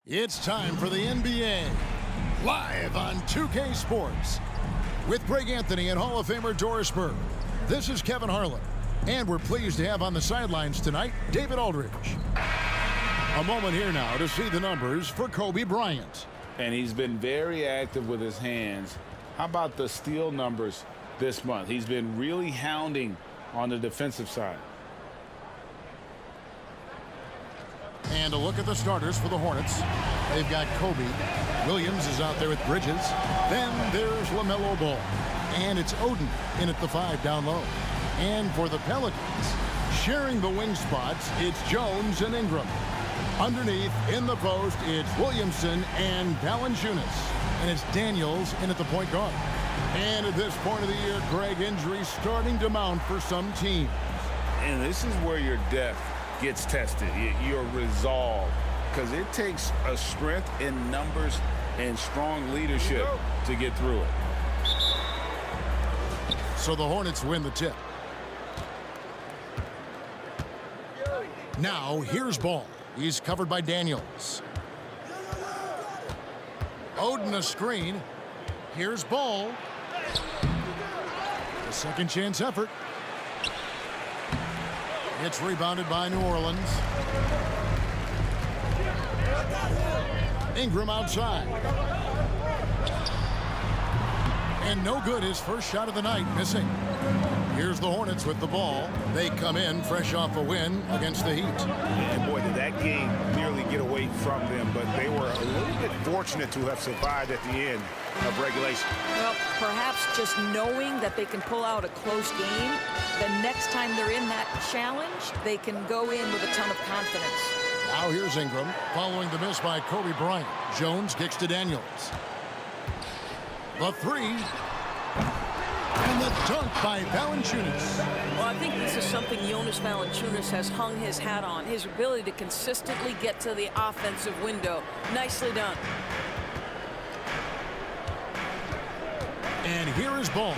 It's time for the NBA, live on 2K Sports. With Greg Anthony and Hall of Famer Doris Burke, this is Kevin Harlan. And we're pleased to have on the sidelines tonight, David Aldridge. A moment here now to see the numbers for Kobe Bryant. And he's been very active with his hands. How about the steal numbers this month? He's been really hounding on the defensive side. And a look at the starters for the Hornets. They've got Kobe. Williams is out there with Bridges. Then there's LaMelo Ball. And it's Oden in at the 5 down low. And for the Pelicans, sharing the wing spots, it's Jones and Ingram. Underneath, in the post, it's Williamson and Valanciunas. And it's Daniels in at the point guard. And at this point of the year, Greg, injuries starting to mount for some teams. And this is where your depth gets tested, your resolve, because it takes a strength in numbers and strong leadership to get through it. So the Hornets win the tip. Now here's Ball. He's covered by Daniels. Oden a screen. Here's Ball. A second chance effort. It's rebounded by New Orleans. Ingram outside. And no good, his first shot of the night, missing. Here's the Hornets with the ball. They come in fresh off a win against the Heat. And boy, did that game nearly get away from them, but they were a little bit fortunate to have survived at the end of regulation. Well, perhaps just knowing that they can pull out a close game, the next time they're in that challenge, they can go in with a ton of confidence. Now here's Ingram, following the miss by Kobe Bryant. Jones kicks to Daniels. The three. And the dunk by Valanciunas. Well, I think this is something Jonas Valanciunas has hung his hat on, his ability to consistently get to the offensive window. Nicely done. And here is Ball.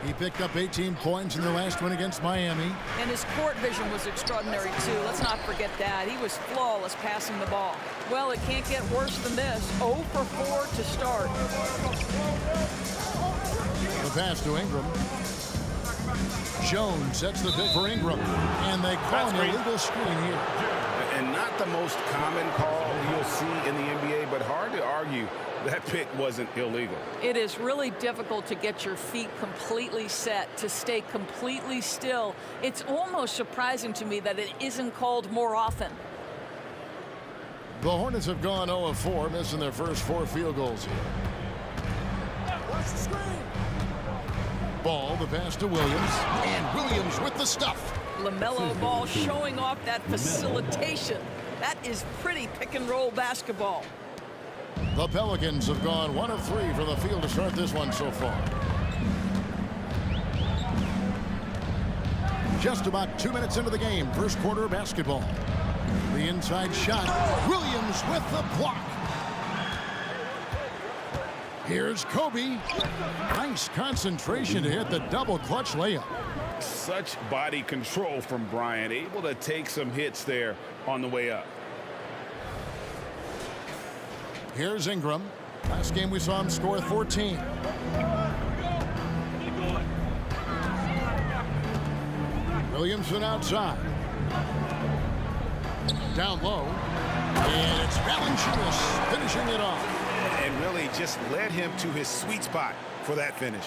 He picked up 18 points in their last win against Miami. And his court vision was extraordinary, too. Let's not forget that. He was flawless passing the ball. Well, it can't get worse than this. 0 for 4 to start. The pass to Ingram. Jones sets the pick for Ingram. And they call an illegal screen here. And not the most common call you'll see in the NBA, but hard to argue that pick wasn't illegal. It is really difficult to get your feet completely set, to stay completely still. It's almost surprising to me that it isn't called more often. The Hornets have gone 0 of 4, missing their first 4 field goals here. Watch the screen. Ball, the pass to Williams. And Williams with the stuff. LaMelo Ball showing off that facilitation. That is pretty pick-and-roll basketball. The Pelicans have gone 1 of 3 from the field to start this one so far. Just about 2 minutes into the game, first quarter of basketball. The inside shot, Williams with the block. Here's Kobe. Nice concentration to hit the double clutch layup. Such body control from Bryant, able to take some hits there on the way up. Here's Ingram. Last game we saw him score 14. Williamson outside. Down low. And it's Valanciunas finishing it off. And really just led him to his sweet spot for that finish.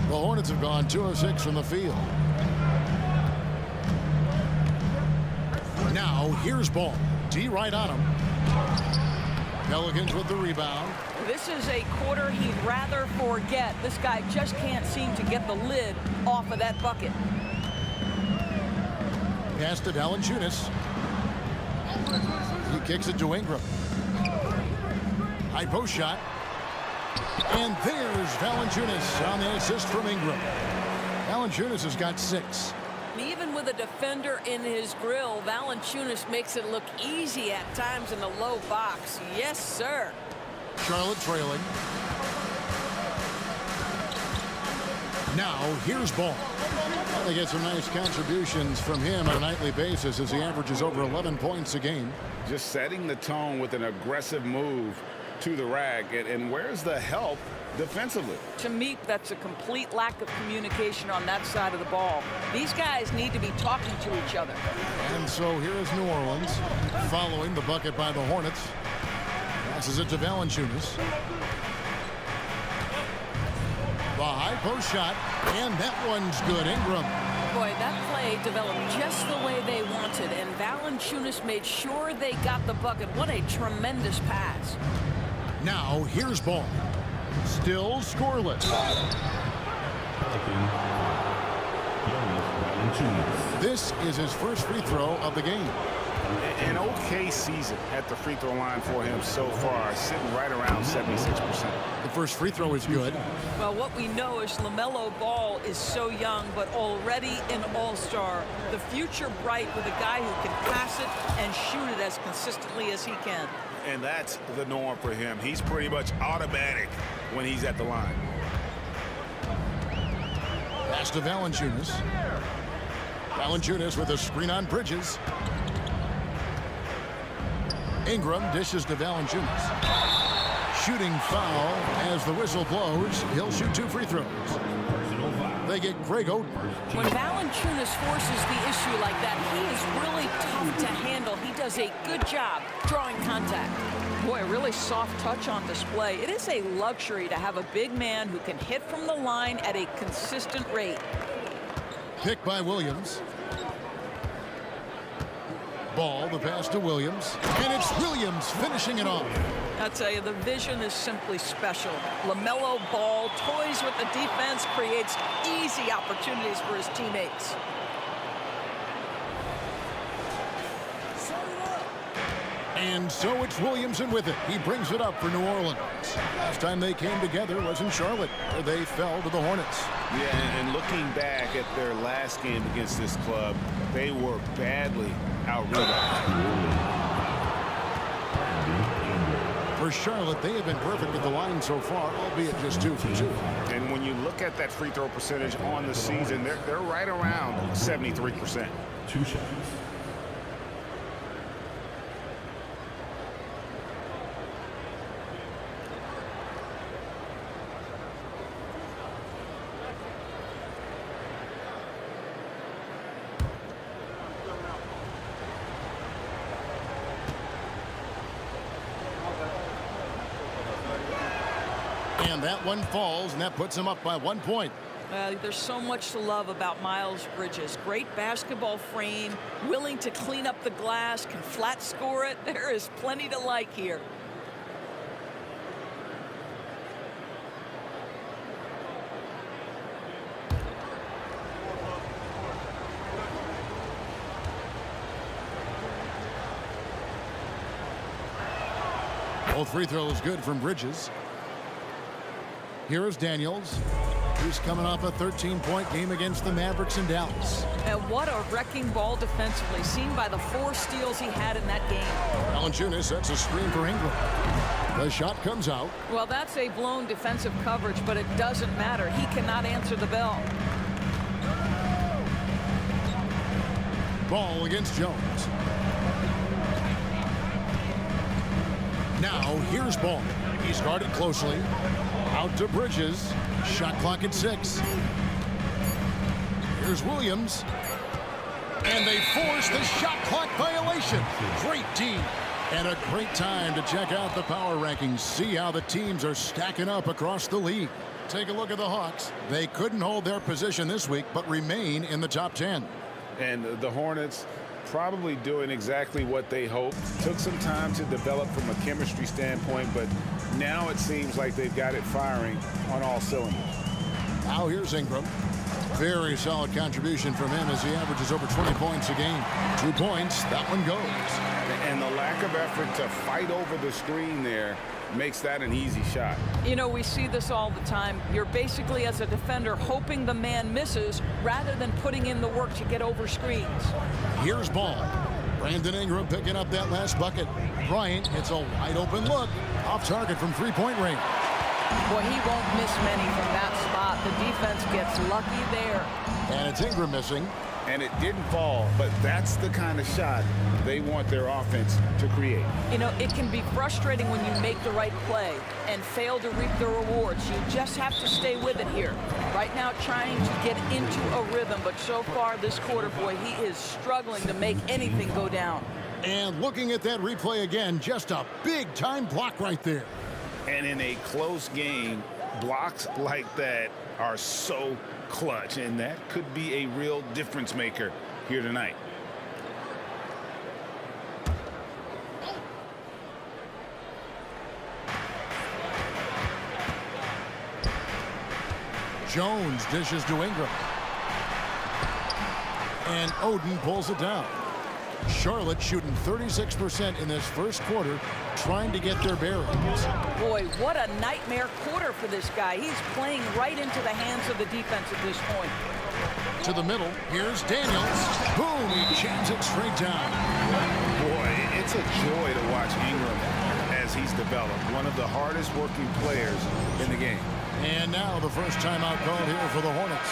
The Hornets have gone 2 of 6 from the field. Now here's Ball. D right on him. Pelicans with the rebound. This is a quarter he'd rather forget. This guy just can't seem to get the lid off of that bucket. Pass to Valanciunas. He kicks it to Ingram. High post shot. And there's Valanciunas on the assist from Ingram. Valanciunas has got 6. Even with a defender in his grill, Valanciunas makes it look easy at times in the low box. Yes, sir. Charlotte trailing. Now, here's Ball. They get some nice contributions from him on a nightly basis as he averages over 11 points a game. Just setting the tone with an aggressive move to the rack. And where's the help defensively? To me, that's a complete lack of communication on that side of the ball. These guys need to be talking to each other. And so here is New Orleans following the bucket by the Hornets. Passes it to Valanciunas. The high post shot, and that one's good. Ingram. Boy, that play developed just the way they wanted, and Valanciunas made sure they got the bucket. What a tremendous pass. Now, here's Ball. Still scoreless. This is his first free throw of the game. An okay season at the free throw line for him so far, sitting right around 76%. The first free throw is good. Well, what we know is LaMelo Ball is so young, but already an all-star. The future bright with a guy who can pass it and shoot it as consistently as he can. And that's the norm for him. He's pretty much automatic when he's at the line. Pass to Valanciunas. Valanciunas with a screen on Bridges. Ingram dishes to Valanciunas. Shooting foul as the whistle blows. He'll shoot 2 free throws. They get Greg Oden. When Valanciunas forces the issue like that, he is really tough to handle. He does a good job drawing contact. Boy, a really soft touch on display. It is a luxury to have a big man who can hit from the line at a consistent rate. Picked by Williams. Ball, the pass to Williams. And it's Williams finishing it off. I tell you, the vision is simply special. LaMelo Ball toys with the defense, creates easy opportunities for his teammates. And so it's Williamson with it. He brings it up for New Orleans. Last time they came together was in Charlotte, where they fell to the Hornets. Yeah, and looking back at their last game against this club, they were badly out-rebounded. For Charlotte, they have been perfect at the line so far, albeit just 2 for 2. And when you look at that free throw percentage on the season, they're right around 73%. 2 shots. And that one falls, and that puts him up by 1 point. There's so much to love about Miles Bridges. Great basketball frame, willing to clean up the glass, can flat score it. There is plenty to like here. Both free throws good from Bridges. Here is Daniels, who's coming off a 13-point game against the Mavericks in Dallas. And what a wrecking ball defensively, seen by the 4 steals he had in that game. Valanciunas sets a screen for Ingram. The shot comes out. Well, that's a blown defensive coverage, but it doesn't matter. He cannot answer the bell. Ball against Jones. Now, here's Ball. He's guarded closely. Out to Bridges. Shot clock at 6. Here's Williams. And they force the shot clock violation. Great team. And a great time to check out the power rankings. See how the teams are stacking up across the league. Take a look at the Hawks. They couldn't hold their position this week, but remain in the top 10. And the Hornets probably doing exactly what they hoped. Took some time to develop from a chemistry standpoint, but now it seems like they've got it firing on all cylinders. Now here's Ingram. Very solid contribution from him as he averages over 20 points a game. 2 points, that one goes. And the lack of effort to fight over the screen there makes that an easy shot. You know, we see this all the time. You're basically, as a defender, hoping the man misses rather than putting in the work to get over screens. Here's Ball. Brandon Ingram picking up that last bucket. Bryant gets a wide open look. Off target from 3-point range. Boy, he won't miss many from that spot. The defense gets lucky there. And it's Ingram missing. And it didn't fall, but that's the kind of shot they want their offense to create. You know, it can be frustrating when you make the right play and fail to reap the rewards. You just have to stay with it here. Right now, trying to get into a rhythm, but so far this quarter, boy, he is struggling to make anything go down. And looking at that replay again, just a big-time block right there. And in a close game, blocks like that are so clutch, and that could be a real difference maker here tonight. Jones dishes to Ingram. And Oden pulls it down. Charlotte shooting 36% in this first quarter, trying to get their bearings. Boy, what a nightmare quarter for this guy. He's playing right into the hands of the defense at this point. To the middle, here's Daniels. Boom, he jams it straight down. Boy, it's a joy to watch Ingram as he's developed. One of the hardest working players in the game. And now the first timeout called here for the Hornets.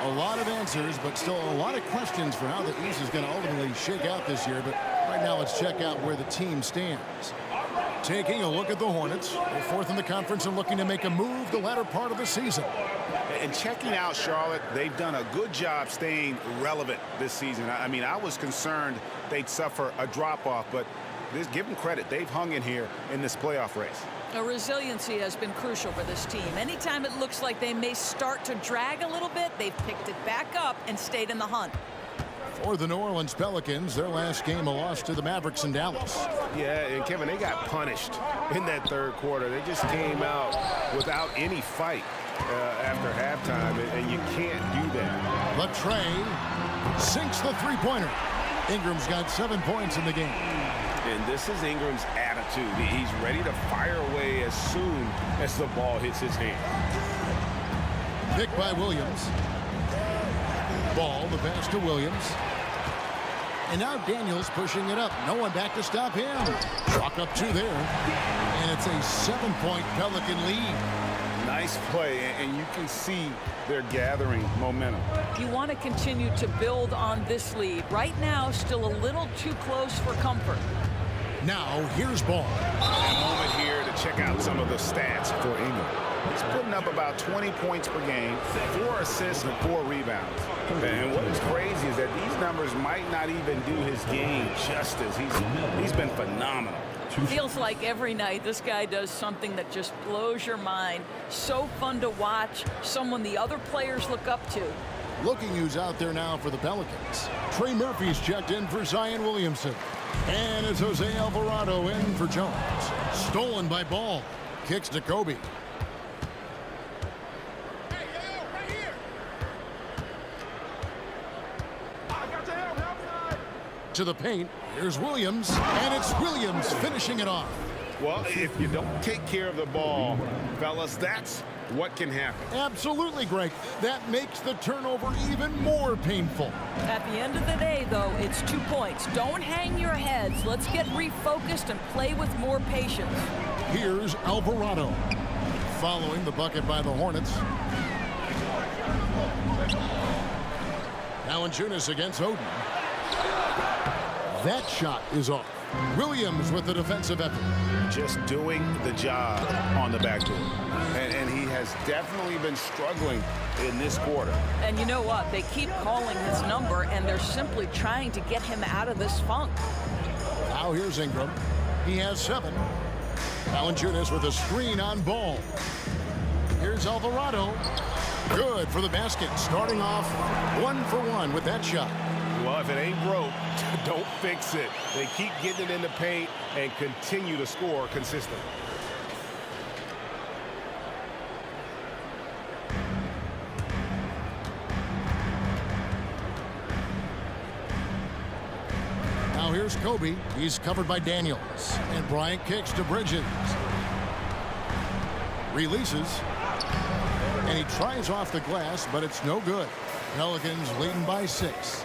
A lot of answers, but still a lot of questions for how the East is going to ultimately shake out this year. But right now, let's check out where the team stands. Taking a look at the Hornets. They're fourth in the conference and looking to make a move the latter part of the season. And checking out Charlotte, they've done a good job staying relevant this season. I mean, I was concerned they'd suffer a drop-off, but give them credit. They've hung in here in this playoff race. Resiliency has been crucial for this team. Anytime it looks like they may start to drag a little bit, they've picked it back up and stayed in the hunt. For the New Orleans Pelicans, their last game a loss to the Mavericks in Dallas. Yeah, and Kevin, they got punished in that third quarter. They just came out without any fight after halftime, and you can't do that. Latrey sinks the three-pointer. Ingram's got 7 points in the game. And this is Ingram's attitude. He's ready to fire away as soon as the ball hits his hand. Picked by Williams. Ball, the pass to Williams. And now Daniels pushing it up. No one back to stop him. Chalk up two there. And it's a 7-point Pelican lead. Nice play, and you can see they're gathering momentum. You want to continue to build on this lead. Right now, still a little too close for comfort. Now, here's Ball. A moment here to check out some of the stats for Ingram. He's putting up about 20 points per game, 4 assists and 4 rebounds. And what is crazy is that these numbers might not even do his game justice. He's been phenomenal. Feels like every night this guy does something that just blows your mind. So fun to watch, someone the other players look up to. Looking who's out there now for the Pelicans. Trey Murphy's checked in for Zion Williamson. And it's Jose Alvarado in for Jones. Stolen by Ball. Kicks to Kobe. To the paint. Here's Williams. And it's Williams finishing it off. Well, if you don't take care of the ball, fellas, that's what can happen. Absolutely, Greg. That makes the turnover even more painful. At the end of the day, though, it's 2 points. Don't hang your heads. Let's get refocused and play with more patience. Here's Alvarado. Following the bucket by the Hornets. Now Valanciunas against Oden. That shot is off. Williams with the defensive effort. Just doing the job on the backdoor. And he has definitely been struggling in this quarter. And you know what? They keep calling his number, and they're simply trying to get him out of this funk. Now here's Ingram. He has 7. Valanciunas with a screen on Ball. Here's Alvarado. Good for the basket. Starting off 1 for 1 with that shot. Well, if it ain't broke, don't fix it. They keep getting it in the paint and continue to score consistently. Now here's Kobe. He's covered by Daniels. And Bryant kicks to Bridges. Releases. And he tries off the glass, but it's no good. Pelicans leading by 6.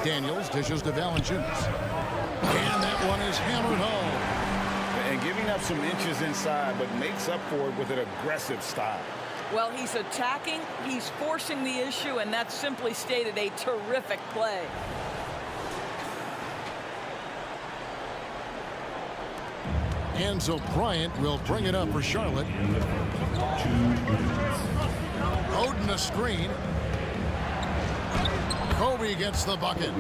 Daniels dishes to Valanciunas. And that one is hammered home. And give giving up some inches inside, but makes up for it with an aggressive style. Well, he's attacking, he's forcing the issue, and that's simply stated a terrific play. And so Bryant will bring it up for Charlotte. Oden a screen. Kobe gets the bucket.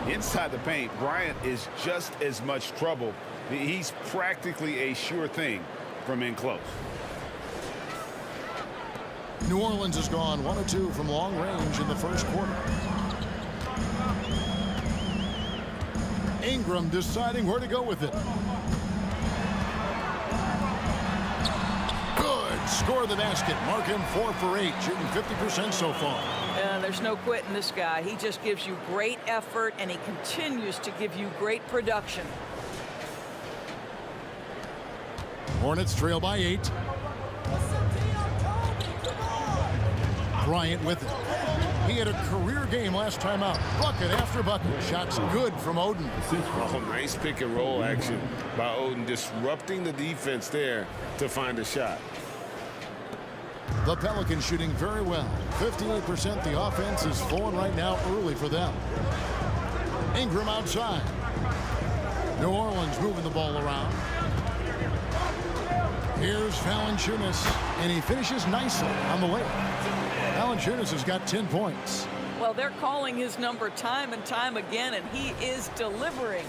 Inside the paint, Bryant is just as much trouble. He's practically a sure thing from in close. New Orleans has gone 1 of 2 from long range in the first quarter. Ingram deciding where to go with it. Good. Score the basket. Mark him 4 for 8, shooting 50% so far. There's no quitting this guy. He just gives you great effort, and he continues to give you great production. Hornets trail by 8. Bryant with it. He had a career game last time out. Bucket after bucket. Shots good from Oden. Oh, nice pick and roll action by Oden, disrupting the defense there to find a shot. The Pelicans shooting very well. 58%. The offense is flowing right now early for them. Ingram outside. New Orleans moving the ball around. Here's Valanciunas, and he finishes nicely on the layup. Valanciunas has got 10 points. Well, they're calling his number time and time again, and he is delivering.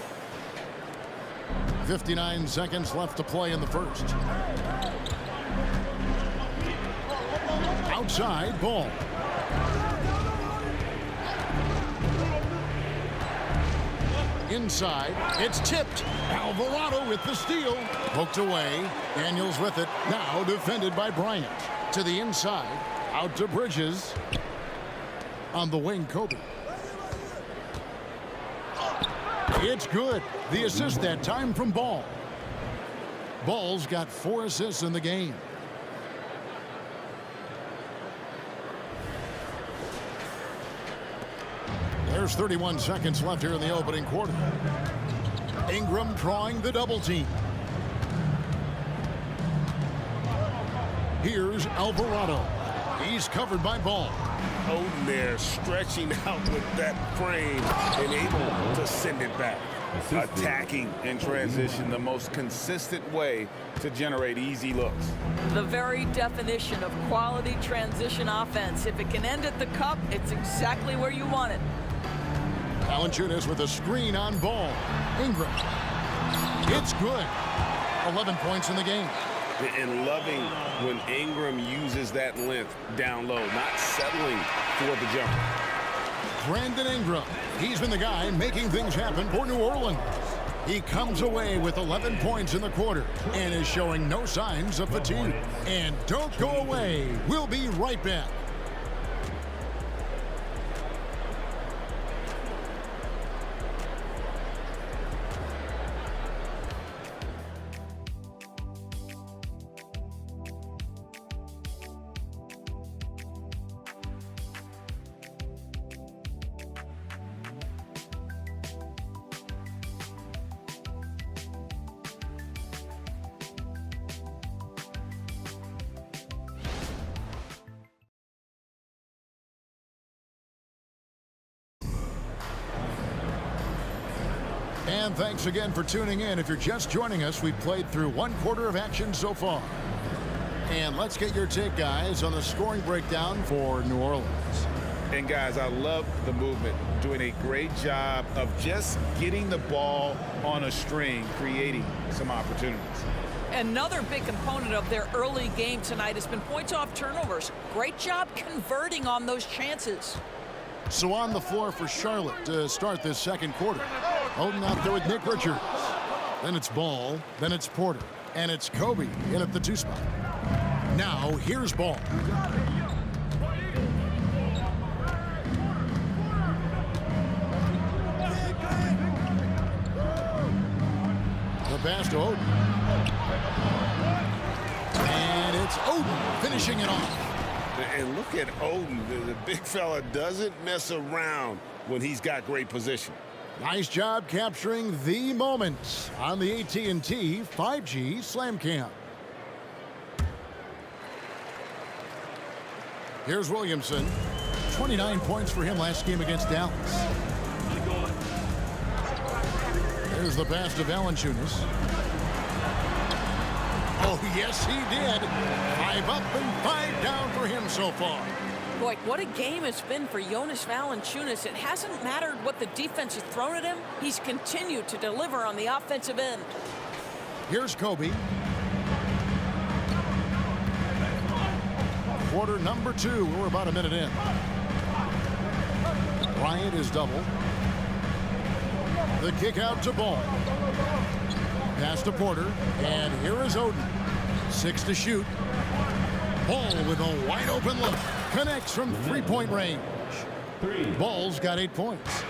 59 seconds left to play in the first. Outside, ball. Inside, it's tipped. Alvarado with the steal. Poked away. Daniels with it. Now defended by Bryant. To the inside. Out to Bridges. On the wing, Kobe. It's good. The assist that time from Ball. Ball's got 4 assists in the game. There's 31 seconds left here in the opening quarter. Ingram drawing the double team. Here's Alvarado. He's covered by Ball. Oden there stretching out with that frame and able to send it back. Attacking in transition, the most consistent way to generate easy looks. The very definition of quality transition offense. If it can end at the cup, it's exactly where you want it. Valanciunas with a screen on Ball. Ingram. It's good. 11 points in the game. And loving when Ingram uses that length down low, not settling for the jumper. Brandon Ingram. He's been the guy making things happen for New Orleans. He comes away with 11 points in the quarter and is showing no signs of fatigue. And don't go away. We'll be right back. And thanks again for tuning in. If you're just joining us, we've played through 1 quarter of action so far. And let's get your take, guys, on the scoring breakdown for New Orleans. And guys, I love the movement, doing a great job of just getting the ball on a string, creating some opportunities. Another big component of their early game tonight has been points off turnovers. Great job converting on those chances. So on the floor for Charlotte to start this second quarter. Oden out there with Nick Richards. Then it's Ball. Then it's Porter. And it's Kobe in at the 2 spot. Now here's Ball. The pass to Oden. And it's Oden finishing it off. And look at Oden. The big fella doesn't mess around when he's got great position. Nice job capturing the moments on the AT&T 5G Slam Cam. Here's Williamson. 29 points for him last game against Dallas. There's the pass to Valanciunas. Oh, yes, he did. 5 up and 5 down for him so far. Boy, what a game it's been for Jonas Valanciunas. It hasn't mattered what the defense has thrown at him. He's continued to deliver on the offensive end. Here's Kobe. Quarter number 2. We're about a minute in. Bryant is double. The kick out to Ball. Pass to Porter. And here is Oden. 6 to shoot. Ball with a wide open look. Connects from three-point range. Ball's got 8 points.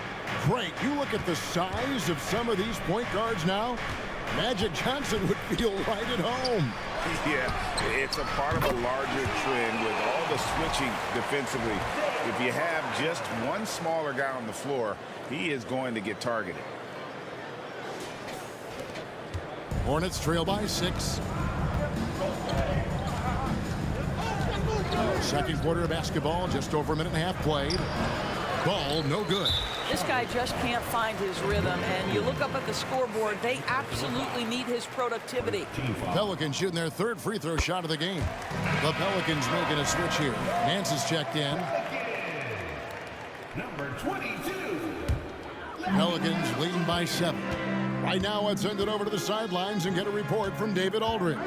Great. You look at the size of some of these point guards now. Magic Johnson would feel right at home. Yeah, it's a part of a larger trend with all the switching defensively. If you have just one smaller guy on the floor, he is going to get targeted. Hornets trail by 6. Second quarter of basketball, just over a minute and a half played. Ball, no good. This guy just can't find his rhythm, and you look up at the scoreboard, they absolutely need his productivity. Pelicans shooting their third free throw shot of the game. The Pelicans making a switch here. Nance is checked in. Number 22. Pelicans leading by 7. Right now, let's send it over to the sidelines and get a report from David Aldridge.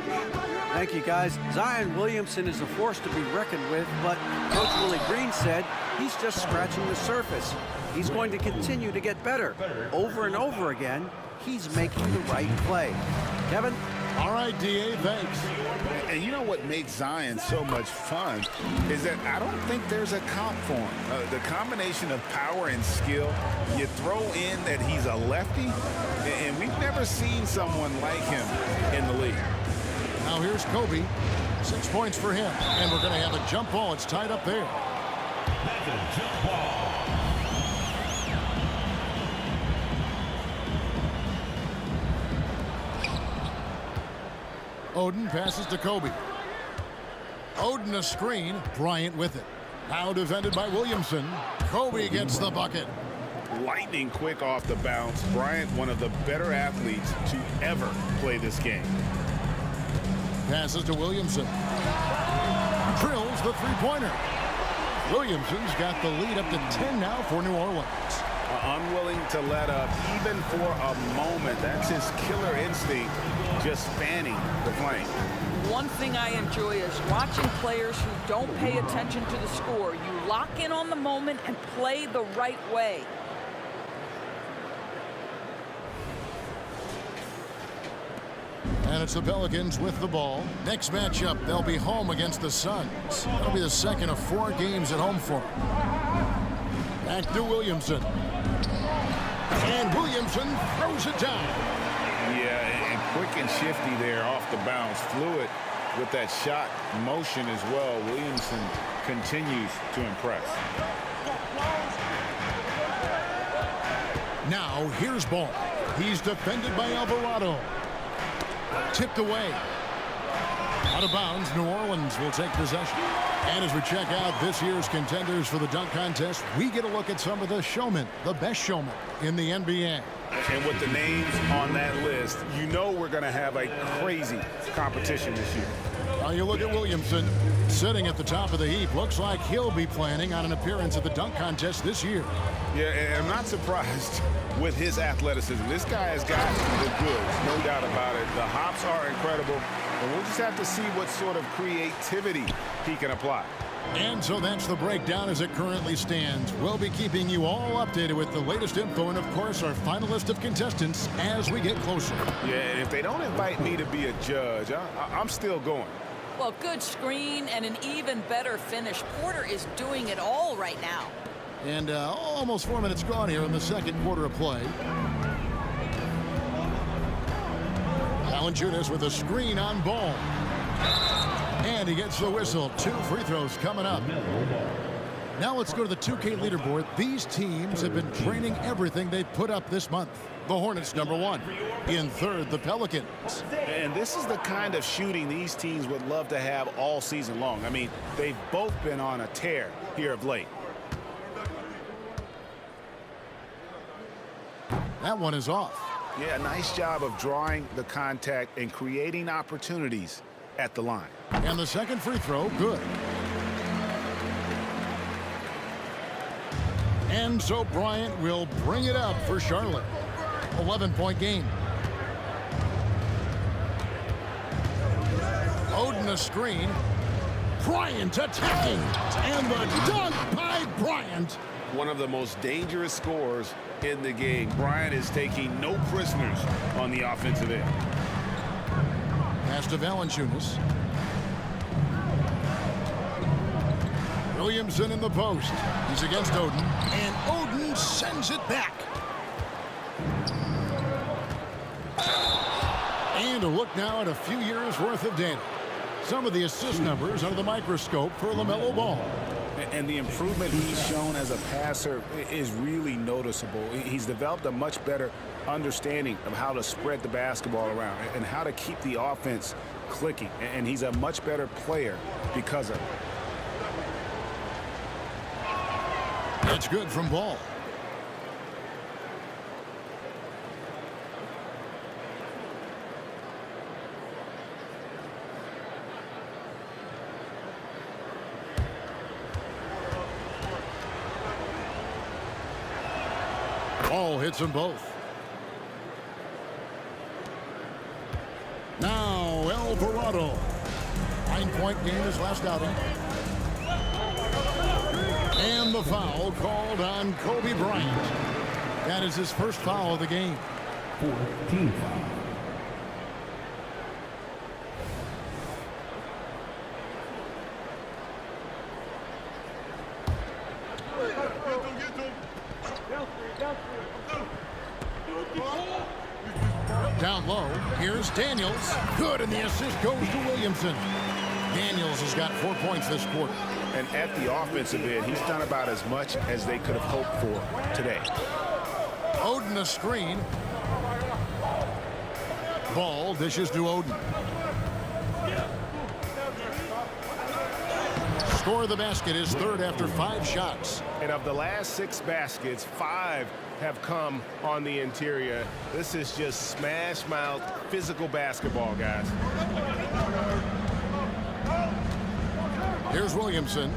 Thank you, guys. Zion Williamson is a force to be reckoned with, but Coach Willie Green said he's just scratching the surface. He's going to continue to get better. Over and over again, he's making the right play. Kevin? All right, D.A., thanks. And you know what makes Zion so much fun is that I don't think there's a comp for him. The combination of power and skill, you throw in that he's a lefty, and we've never seen someone like him in the league. Now here's Kobe. 6 points for him. And we're going to have a jump ball. It's tied up there. That's a jump ball. Oden passes to Kobe. Oden a screen. Bryant with it. Now defended by Williamson. Kobe gets the bucket. Lightning quick off the bounce. Bryant, one of the better athletes to ever play this game. Passes to Williamson. Drills the three-pointer. Williamson's got the lead up to 10 now for New Orleans. Unwilling to let up even for a moment. That's his killer instinct, just fanning the flame. One thing I enjoy is watching players who don't pay attention to the score. You lock in on the moment and play the right way. And it's the Pelicans with the ball. Next matchup, they'll be home against the Suns. That'll be the second of 4 games at home for them. Back to Williamson. And Williamson throws it down. Yeah, and quick and shifty there off the bounce. Fluid with that shot motion as well. Williamson continues to impress. Now here's Ball. He's defended by Alvarado. Tipped away. Out of bounds, New Orleans will take possession. And as we check out this year's contenders for the dunk contest, we get a look at some of the showmen, the best showmen in the NBA. And with the names on that list, you know we're going to have a crazy competition this year. Now you look at Williamson sitting at the top of the heap. Looks like he'll be planning on an appearance at the dunk contest this year. Yeah, and I'm not surprised with his athleticism. This guy has got the goods, no doubt about it. The hops are incredible, and we'll just have to see what sort of creativity he can apply. And so that's the breakdown as it currently stands. We'll be keeping you all updated with the latest info and, of course, our final list of contestants as we get closer. Yeah, and if they don't invite me to be a judge, I'm still going. Well, good screen and an even better finish. Porter is doing it all right now. And almost 4 minutes gone here in the second quarter of play. Valanciunas with a screen on Ball. And he gets the whistle. 2 free throws coming up. Now let's go to the 2K leaderboard. These teams have been training everything they put up this month. The Hornets, number 1. In third, the Pelicans. And this is the kind of shooting these teams would love to have all season long. I mean, they've both been on a tear here of late. That one is off. Yeah, nice job of drawing the contact and creating opportunities at the line. And the second free throw, good. And so Bryant will bring it up for Charlotte. 11-point game. Oden a screen. Bryant attacking. And the dunk by Bryant. One of the most dangerous scorers in the game. Bryant is taking no prisoners on the offensive end. Pass to Valanciunas. Williamson in the post. He's against Oden. And Oden sends it back. And a look now at a few years worth of data. Some of the assist numbers under the microscope for LaMelo Ball. And the improvement he's shown as a passer is really noticeable. He's developed a much better understanding of how to spread the basketball around and how to keep the offense clicking. And he's a much better player because of it. That's good from Ball. Ball hits them both. Now Alvarado. 9-point game his last outing. And the foul called on Kobe Bryant. That is his first foul of the game. 14 foul. Down low, here's Daniels. Good, and the assist goes to Williamson. Daniels has got 4 points this quarter. And at the offensive end, he's done about as much as they could have hoped for today. Oden a screen. Ball dishes to Oden. Score of the basket is third after 5 shots. And of the last 6 baskets, 5 have come on the interior. This is just smash mouth physical basketball, guys. Here's Williamson.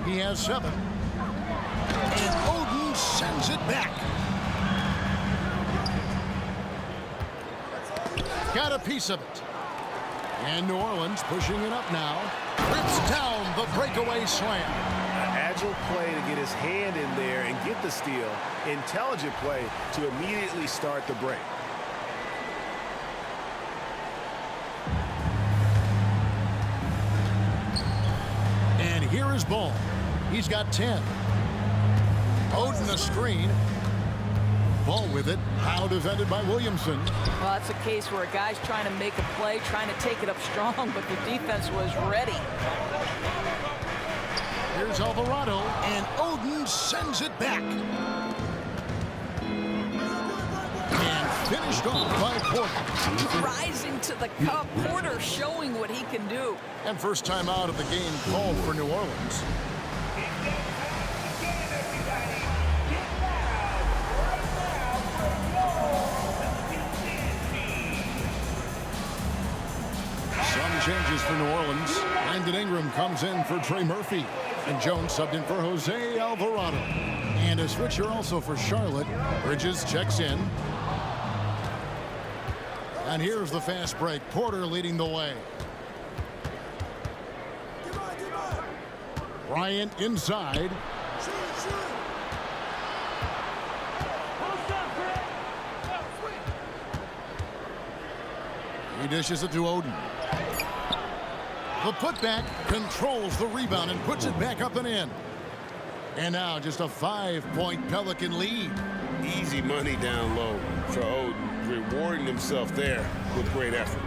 He has 7. And Oden sends it back. Got a piece of it. And New Orleans pushing it up now. Rips down the breakaway slam. Agile play to get his hand in there and get the steal. Intelligent play to immediately start the break. And here is Ball. He's got 10. Oden a screen. Ball with it. Now defended by Williamson. Well, that's a case where a guy's trying to make a play, trying to take it up strong, but the defense was ready. Here's Alvarado, and Oden sends it back. And finished off by Porter. Rising to the cup, Porter showing what he can do. And first time out of the game called for New Orleans. Some changes for New Orleans. Brandon Ingram comes in for Trey Murphy. And Jones subbed in for Jose Alvarado. And a switcher also for Charlotte. Bridges checks in. And here's the fast break. Porter leading the way. Bryant inside. He dishes it to Oden. The putback controls the rebound and puts it back up and in. And now just a 5-point Pelican lead. Easy money down low for Oden, rewarding himself there with great effort.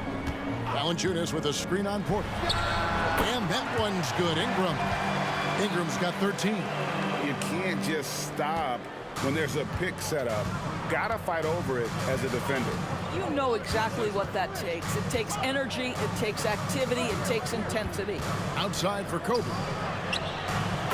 Valanciunas with a screen on Porter. And that one's good. Ingram. Ingram's got 13. You can't just stop when there's a pick set up. Gotta fight over it as a defender. You know exactly what that takes. It takes energy, it takes activity, it takes intensity. Outside for Kobe.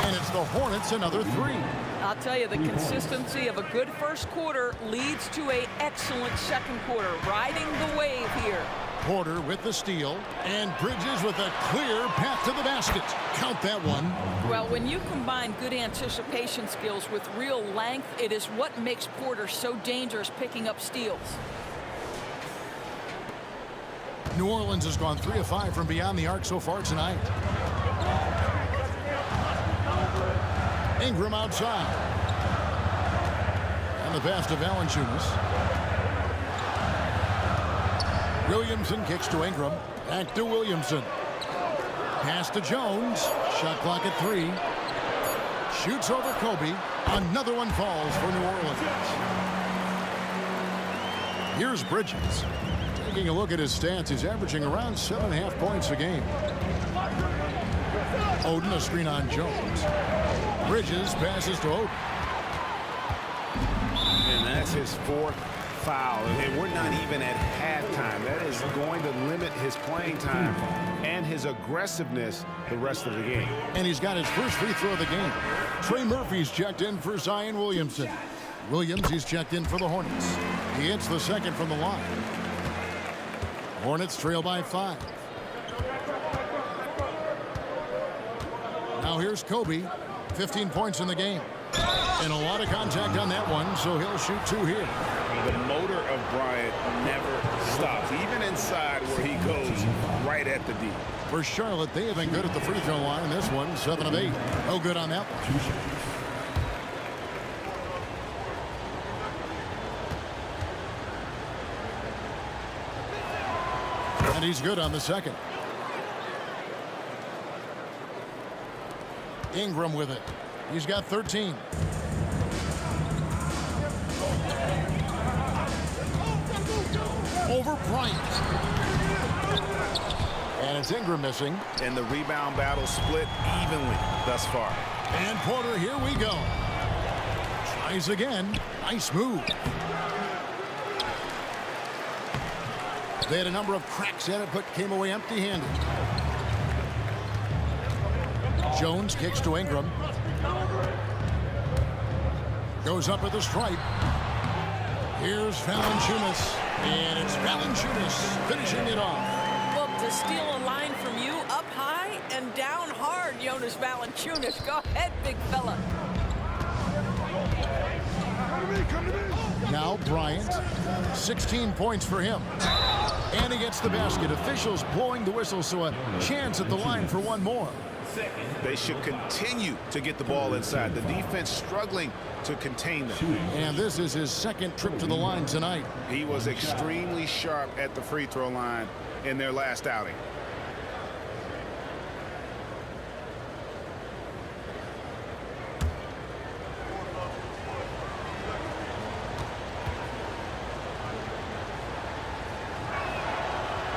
And it's the Hornets another 3. I'll tell you, the consistency of a good first quarter leads to an excellent second quarter. Riding the wave here. Porter with the steal, and Bridges with a clear path to the basket. Count that one. Well, when you combine good anticipation skills with real length, it is what makes Porter so dangerous picking up steals. New Orleans has gone 3 of 5 from beyond the arc so far tonight. Ingram outside. And the pass to Valanciunas. Williamson kicks to Ingram. Back to Williamson. Pass to Jones. Shot clock at 3. Shoots over Kobe. Another one falls for New Orleans. Here's Bridges. Taking a look at his stats, he's averaging around 7.5 points a game. Oden, a screen on Jones. Bridges passes to Oden. And that's his 4th foul. And we're not even at halftime. That is going to limit his playing time and his aggressiveness the rest of the game. And he's got his first free throw of the game. Trey Murphy's checked in for Zion Williamson. Williams, he's checked in for the Hornets. He hits the second from the line. Hornets trail by 5. Now here's Kobe. 15 points in the game. And a lot of contact on that one, so he'll shoot 2 here. The motor of Bryant never stops, even inside where he goes right at the D. For Charlotte, they have been good at the free throw line. This one, 7 of 8. No good on that one. And he's good on the second. Ingram with it. He's got 13. Over Bryant. And it's Ingram missing. And the rebound battle split evenly thus far. And Porter, here we go. Tries again. Nice move. They had a number of cracks at it, but came away empty-handed. Jones kicks to Ingram. Goes up at the stripe. Here's Valanciunas. And it's Valanciunas finishing it off. Well, to steal a line from you up high and down hard, Jonas Valanciunas. Go ahead, big fella. Now Bryant. 16 points for him. And he gets the basket. Officials blowing the whistle, so a chance at the line for one more. They should continue to get the ball inside. The defense struggling to contain them. And this is his second trip to the line tonight. He was extremely sharp at the free throw line in their last outing.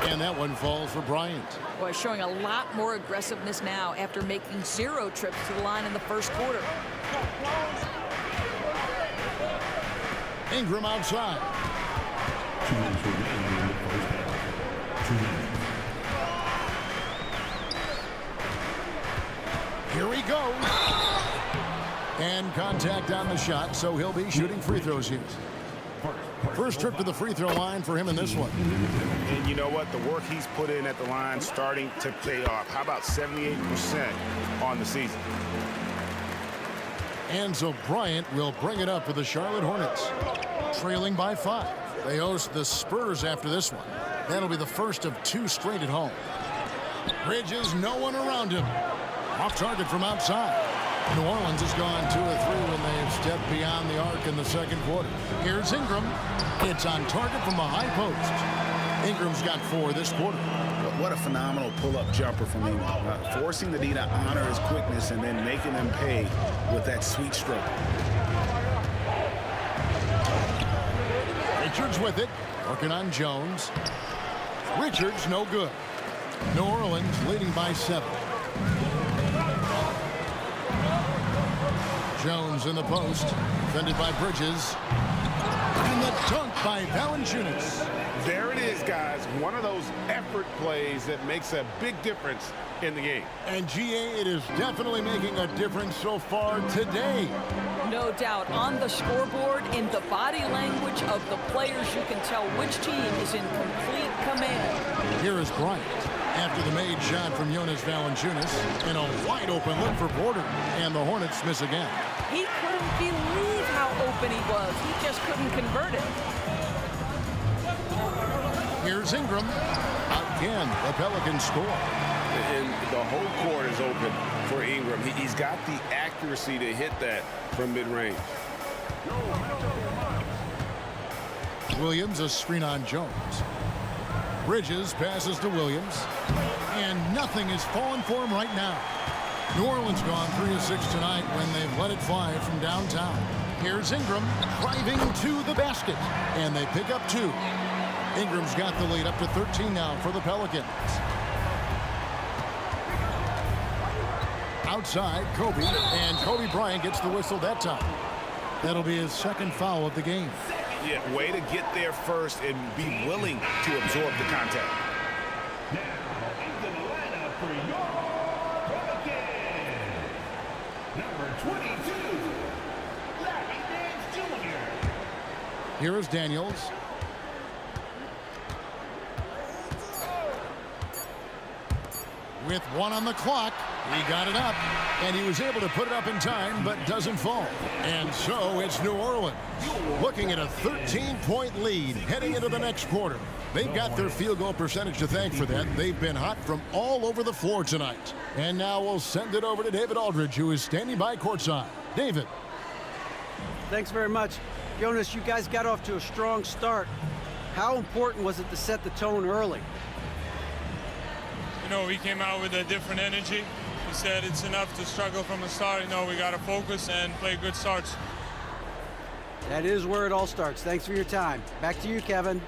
And that one falls for Bryant. Boy, showing a lot more aggressiveness now after making 0 trips to the line in the first quarter. Ingram outside. 2 minutes remaining in the first half. 2 minutes. Here he goes. And contact on the shot, so he'll be shooting free throws here. First trip to the free throw line for him in this one. And you know what? The work he's put in at the line starting to pay off. How about 78% on the season? And so Bryant will bring it up for the Charlotte Hornets. Trailing by 5. They host the Spurs after this one. That'll be the first of 2 straight at home. Bridges, no one around him. Off target from outside. New Orleans has gone 2 of 3 when they've stepped beyond the arc in the second quarter. Here's Ingram. It's on target from the high post. Ingram's got 4 this quarter. What a phenomenal pull-up jumper from Ingram. Forcing the D to honor his quickness and then making them pay with that sweet stroke. Richards with it. Working on Jones. Richards no good. New Orleans leading by 7. Jones in the post, defended by Bridges. And the dunk by Valanciunas. There it is, guys. One of those effort plays that makes a big difference in the game. And GA, it is definitely making a difference so far today. No doubt. On the scoreboard, in the body language of the players, you can tell which team is in complete command. Here is Bryant after the made shot from Jonas Valanciunas, and a wide open look for Porter. And the Hornets miss again. He couldn't believe how open he was. He just couldn't convert it. Here's Ingram. Again, the Pelicans score. And the whole court is open for Ingram. He's got the accuracy to hit that from mid-range. Williams, a screen on Jones. Bridges passes to Williams. And nothing is falling for him right now. New Orleans gone 3 of 6 tonight when they've let it fly from downtown. Here's Ingram driving to the basket. And they pick up 2. Ingram's got the lead up to 13 now for the Pelicans. Outside, Kobe, and Kobe Bryant gets the whistle that time. That'll be his second foul of the game. Yeah, way to get there first and be willing to absorb the contact. Now into the lineup for your Pelicans, number 22, Larry Nance Jr. Here is Daniels. With 1 on the clock, he got it up, and he was able to put it up in time, but doesn't fall. And so it's New Orleans looking at a 13-point lead heading into the next quarter. They've got their field goal percentage to thank for that. They've been hot from all over the floor tonight. And now we'll send it over to David Aldridge, who is standing by courtside. David. Thanks very much. Jonas, you guys got off to a strong start. How important was it to set the tone early? You know, we came out with a different energy. We said it's enough to struggle from the start. You know, we got to focus and play good starts. That is where it all starts. Thanks for your time. Back to you, Kevin.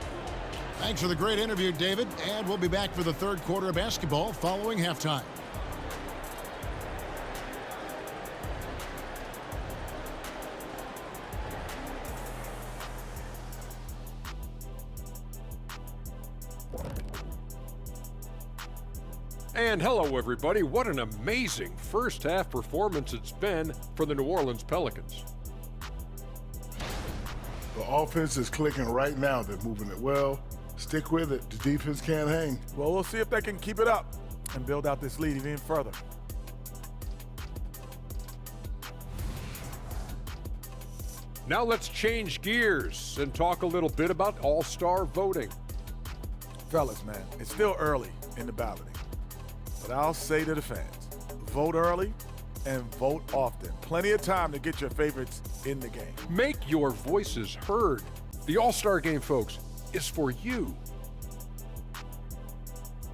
Thanks for the great interview, David. And we'll be back for the third quarter of basketball following halftime. And hello, everybody. What an amazing first half performance it's been for the New Orleans Pelicans. The offense is clicking right now. They're moving it well. Stick with it. The defense can't hang. Well, we'll see if they can keep it up and build out this lead even further. Now let's change gears and talk a little bit about all-star voting. Fellas, man, it's still early in the balloting. But I'll say to the fans, vote early and vote often. Plenty of time to get your favorites in the game. Make your voices heard. The All-Star Game, folks, is for you.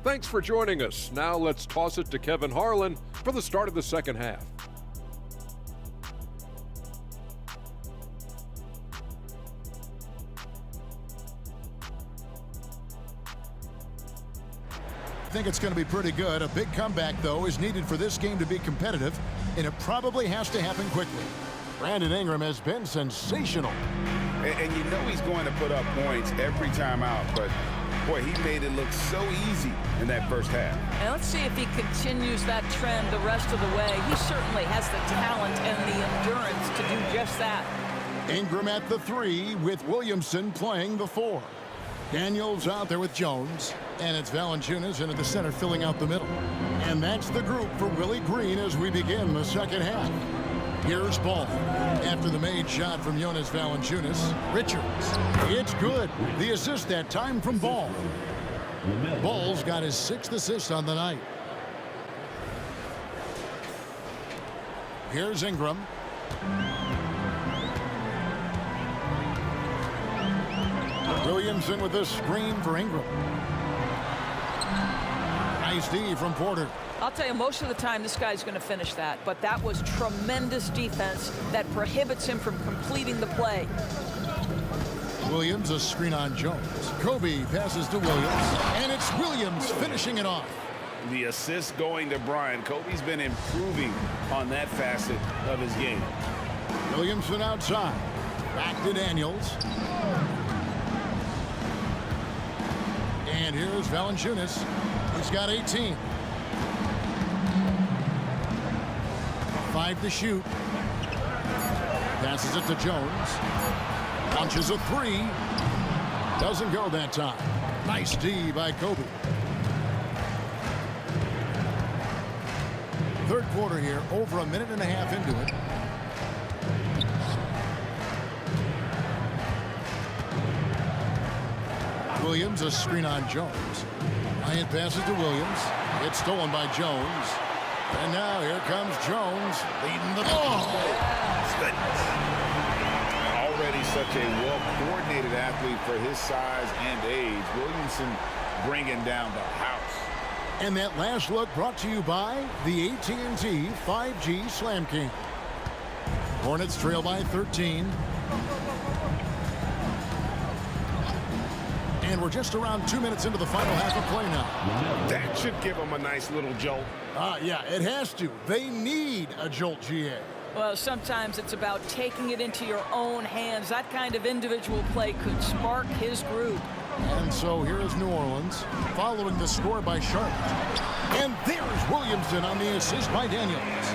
Thanks for joining us. Now let's toss it to Kevin Harlan for the start of the second half. I think it's going to be pretty good. A big comeback, though, is needed for this game to be competitive, and it probably has to happen quickly. Brandon Ingram has been sensational. And you know he's going to put up points every time out, but boy, he made it look so easy in that first half. And let's see if he continues that trend the rest of the way. He certainly has the talent and the endurance to do just that. Ingram at the 3 with Williamson playing the 4. Daniels out there with Jones, and it's Valanciunas into the center filling out the middle. And that's the group for Willie Green as we begin the second half. Here's Ball. After the made shot from Jonas Valanciunas, Richards. It's good. The assist that time from Ball. Ball's got his 6th assist on the night. Here's Ingram. Williamson with this screen for Ingram. Nice D from Porter. I'll tell you, most of the time this guy's going to finish that, but that was tremendous defense that prohibits him from completing the play. Williams, a screen on Jones. Kobe passes to Williams, and it's Williams finishing it off. The assist going to Bryant. Kobe's been improving on that facet of his game. Williamson outside. Back to Daniels. And here's Valanciunas. He's got 18. 5 to shoot. Passes it to Jones. Launches a 3. Doesn't go that time. Nice D by Kobe. Third quarter here, over a minute and a half into it. Williams, a screen on Jones. Bryant passes to Williams. It's stolen by Jones. And now here comes Jones leading the ball. Already such a well-coordinated athlete for his size and age. Williamson bringing down the house. And that last look brought to you by the AT&T 5G Slam King. Hornets trail by 13. And we're just around 2 minutes into the final half of play now. That should give them a nice little jolt. Yeah, it has to. They need a jolt, GA. Well, sometimes it's about taking it into your own hands. That kind of individual play could spark his group. And so here is New Orleans following the score by Charlotte. And there's Williamson on the assist by Daniels.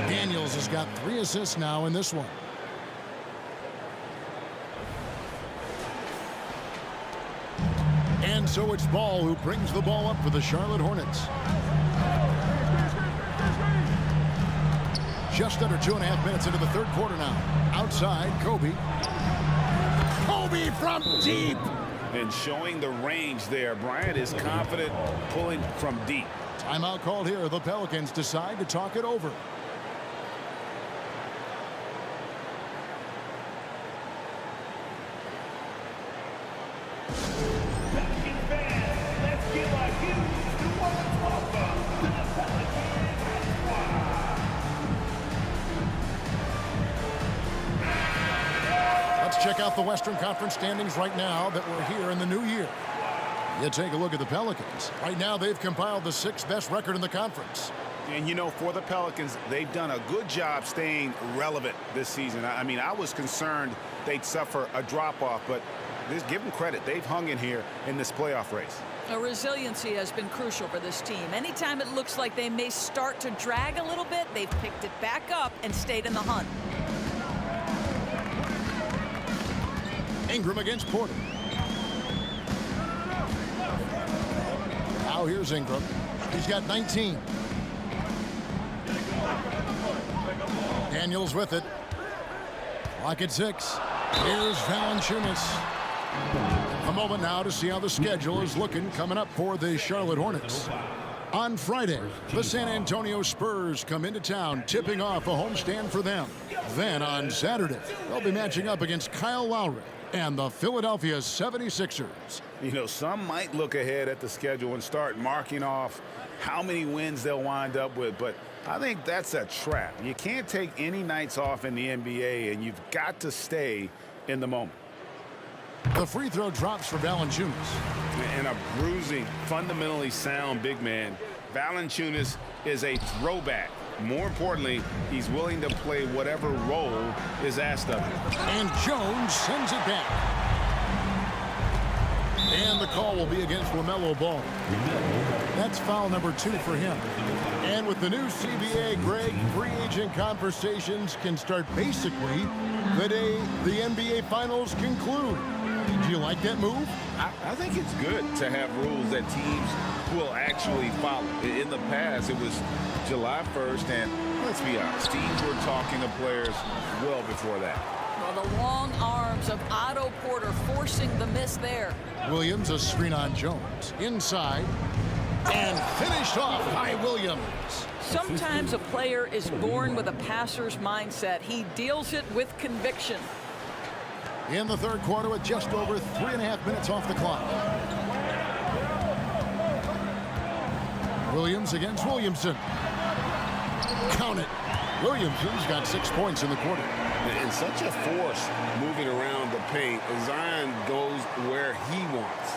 Daniels has got 3 assists now in this one. And so it's Ball who brings the ball up for the Charlotte Hornets. Just under 2.5 minutes into the third quarter now. Outside, Kobe. Kobe from deep. And showing the range there. Bryant is confident pulling from deep. Timeout called here. The Pelicans decide to talk it over. Check out the Western Conference standings right now that we're here in the new year. You take a look at the Pelicans. Right now, they've compiled the 6th best record in the conference. And, you know, for the Pelicans, they've done a good job staying relevant this season. I mean, I was concerned they'd suffer a drop-off, but give them credit. They've hung in here in this playoff race. Resiliency has been crucial for this team. Anytime it looks like they may start to drag a little bit, they've picked it back up and stayed in the hunt. Ingram against Porter. Now here's Ingram. He's got 19. Daniels with it. Clock at 6. Here's Valanciunas. A moment now to see how the schedule is looking coming up for the Charlotte Hornets. On Friday, the San Antonio Spurs come into town, tipping off a homestand for them. Then on Saturday, they'll be matching up against Kyle Lowry and the Philadelphia 76ers. You know, some might look ahead at the schedule and start marking off how many wins they'll wind up with, but I think that's a trap. You can't take any nights off in the NBA, and you've got to stay in the moment. The free throw drops for Valanciunas. And a bruising, fundamentally sound big man. Valanciunas is a throwback. More importantly, he's willing to play whatever role is asked of him. And Jones sends it back. And the call will be against LaMelo Ball. That's foul number 2 for him. And with the new CBA, Greg, free agent conversations can start basically the day the NBA Finals conclude. Do you like that move? I think it's good to have rules that teams will actually follow. In the past, it was July 1st, and let's be honest, teams were talking to players well before that. Well, the long arms of Otto Porter forcing the miss there. Williams, a screen on Jones. Inside. And finished off by Williams. Sometimes a player is born with a passer's mindset. He deals it with conviction. In the third quarter with just over 3.5 minutes off the clock. Williams against Williamson. Count it. Williamson's got 6 points in the quarter. And such a force moving around the paint. Zion goes where he wants.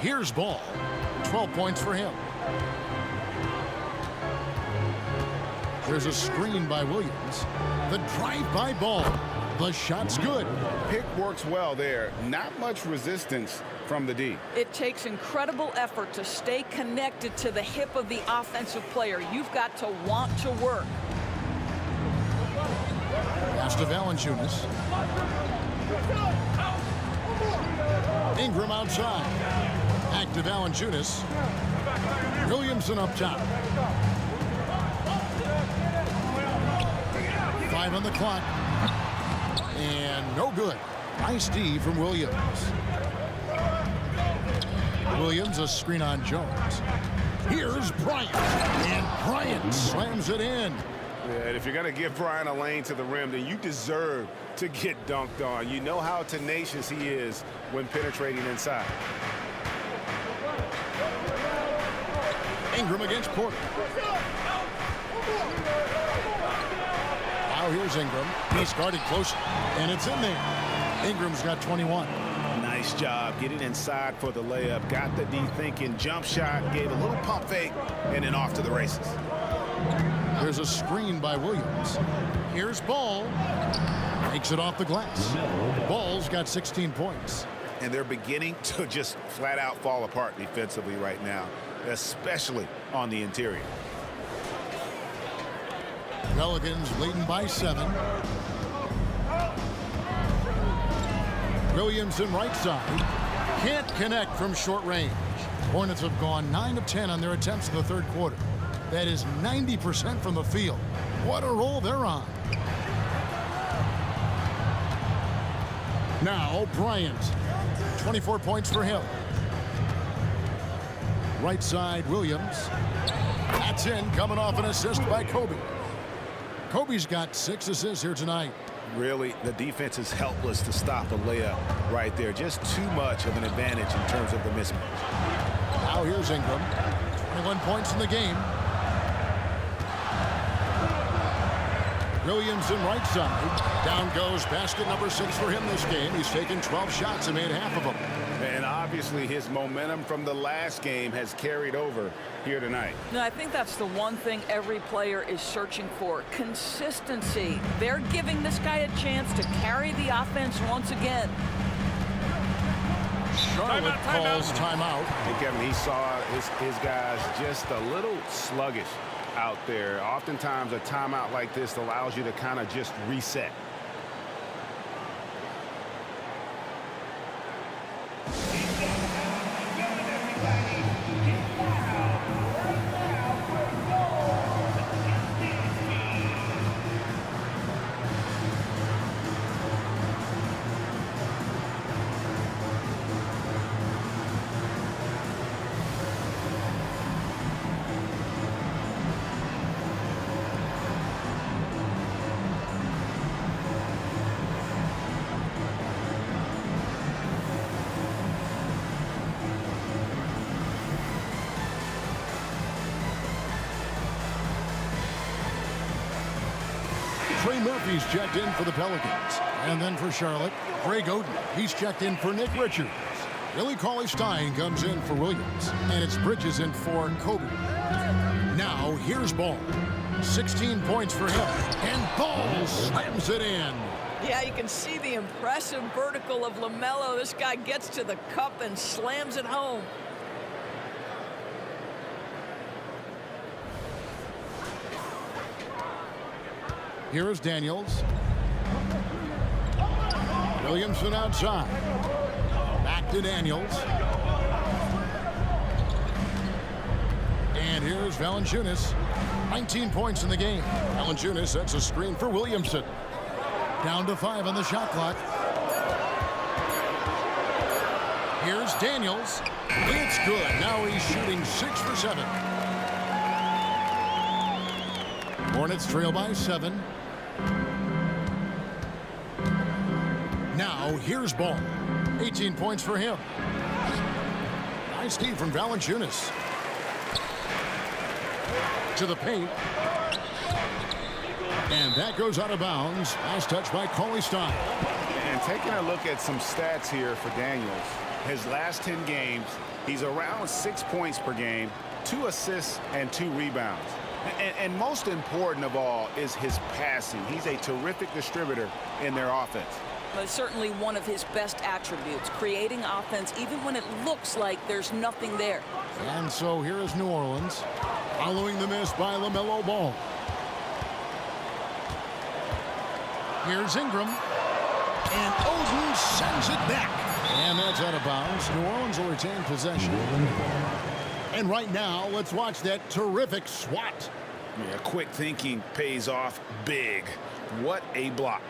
Here's Ball. 12 points for him. There's a screen by Williams. The drive-by ball. The shot's good. Pick works well there. Not much resistance from the D. It takes incredible effort to stay connected to the hip of the offensive player. You've got to want to work. Pass to Valanciunas. Ingram outside. Back to Valanciunas. Williamson up top. 5 on the clock. And no good. Nice D from Williams. Williams, a screen on Jones. Here's Bryant. And Bryant slams it in. Yeah, and if you're going to give Bryant a lane to the rim, then you deserve to get dunked on. You know how tenacious he is when penetrating inside. Ingram against Porter. Now here's Ingram. He's guarded closely, and it's in there. Ingram's got 21. Nice job getting inside for the layup. Got the D thinking, jump shot, gave a little pump fake, and then off to the races. There's a screen by Williams. Here's Ball. Makes it off the glass. Ball's got 16 points. And they're beginning to just flat out fall apart defensively right now, especially on the interior. Pelicans leading by 7. Williamson right side. Can't connect from short range. Hornets have gone 9 of 10 on their attempts in the third quarter. That is 90% from the field. What a roll they're on. Now Bryant. 24 points for him. Right side, Williams. That's in, coming off an assist by Kobe. Kobe's got 6 assists here tonight. Really, the defense is helpless to stop a layup right there. Just too much of an advantage in terms of the mismatch. Now here's Ingram. 21 points in the game. Williamson right side. Down goes basket number 6 for him this game. He's taken 12 shots and made half of them. And obviously his momentum from the last game has carried over here tonight. No, I think that's the one thing every player is searching for. Consistency. They're giving this guy a chance to carry the offense once again. Charlotte calls timeout. And Kevin, he saw his guys just a little sluggish out there. Oftentimes a timeout like this allows you to kind of just reset. Trey Murphy's checked in for the Pelicans. And then for Charlotte, Greg Oden. He's checked in for Nick Richards. Billy Cauley-Stein comes in for Williams. And it's Bridges in for Kobe. Now here's Ball. 16 points for him. And Ball slams it in. Yeah, you can see the impressive vertical of LaMelo. This guy gets to the cup and slams it home. Here is Daniels. Williamson outside. Back to Daniels. And here's Valanciunas. 19 points in the game. Valanciunas sets a screen for Williamson. Down to 5 on the shot clock. Here's Daniels. It's good. Now he's shooting 6 for 7. Hornets trail by 7. Now here's Ball. 18 points for him. Nice D from Valanciunas. To the paint. And that goes out of bounds. Last touch by Cauley-Stein. And taking a look at some stats here for Daniels. His last 10 games, he's around 6 points per game, 2 assists and 2 rebounds. And most important of all is his passing. He's a terrific distributor in their offense. But certainly one of his best attributes, creating offense even when it looks like there's nothing there. And so here is New Orleans, following the miss by LaMelo Ball. Here's Ingram, and Oden sends it back. And that's out of bounds. New Orleans will retain possession. And right now, let's watch that terrific swat. Yeah, quick thinking pays off big. What a block.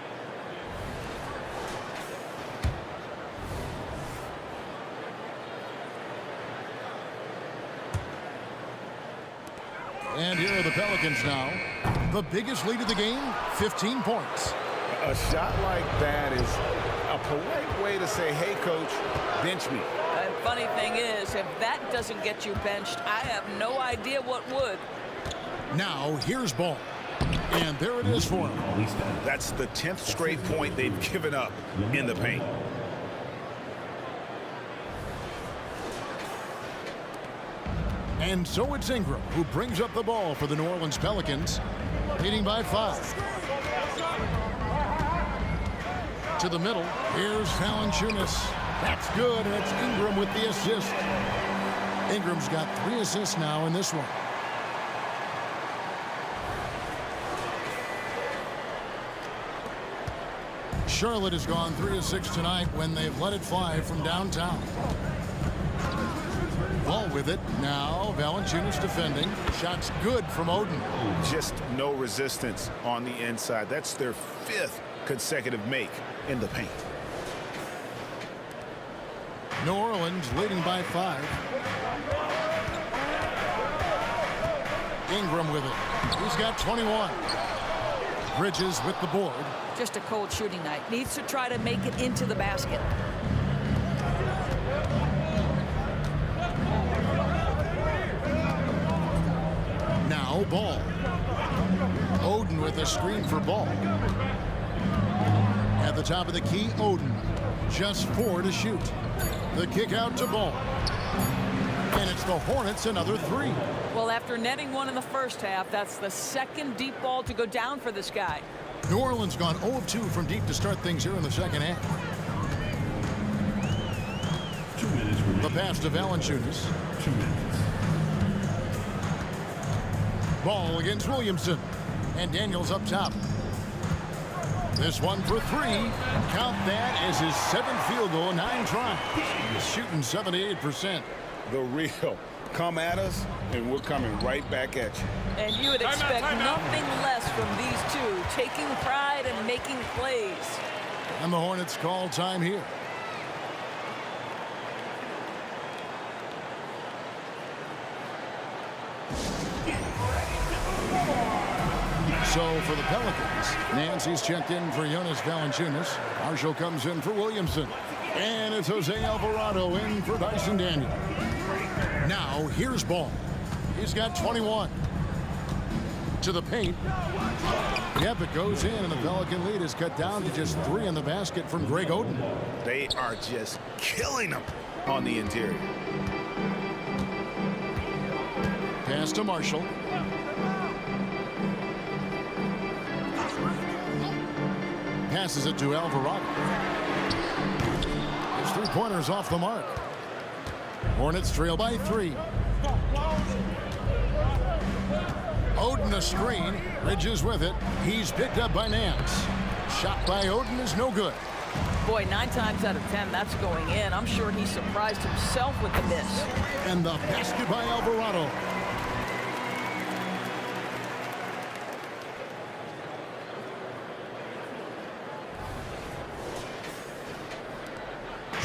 And here are the Pelicans now. The biggest lead of the game, 15 points. A shot like that is a polite way to say, hey, coach, bench me. And funny thing is, if that doesn't get you benched, I have no idea what would. Now, here's Ball. And there it is for him. That's the 10th straight point they've given up in the paint. And so it's Ingram who brings up the ball for the New Orleans Pelicans, leading by 5. To the middle, here's Valanciunas. That's good, and it's Ingram with the assist. Ingram's got 3 assists now in this one. Charlotte has gone 3 of 6 tonight when they've let it fly from downtown. Ball with it. Now Valanciunas defending. Shot's good from Oden. Just no resistance on the inside. That's their 5th consecutive make in the paint. New Orleans leading by 5. Ingram with it. He's got 21. Bridges with the board. Just a cold shooting night. Needs to try to make it into the basket. Now Ball. Oden with a screen for Ball. At the top of the key, Oden. Just 4 to shoot. The kick out to Ball. And it's the Hornets another 3. Well, after netting 1 in the first half, that's the 2nd deep ball to go down for this guy. New Orleans gone 0 of 2 from deep to start things here in the second half. 2 minutes remaining. The pass to Valanciunas. 2 minutes. Ball against Williamson. And Daniels up top. This one for 3. Count that as his 7th field goal in 9 tries. He's shooting 78%. The real. Come at us, and we're coming right back at you. And you would expect nothing less from these two, taking pride and making plays. And the Hornets call time here. So for the Pelicans, Nancy's checked in for Jonas Valanciunas. Marshall comes in for Williamson. And it's Jose Alvarado in for Dyson Daniel. Now here's Ball. He's got 21. To the paint. Yep, it goes in, and the Pelican lead is cut down to just 3 in the basket from Greg Oden. They are just killing them on the interior. Pass to Marshall. Passes it to Alvarado. His 3-pointers off the mark. Hornets trail by 3. Oden a screen. Bridges with it. He's picked up by Nance. Shot by Oden is no good. Boy, 9 times out of 10, that's going in. I'm sure he surprised himself with the miss. And the basket by Alvarado.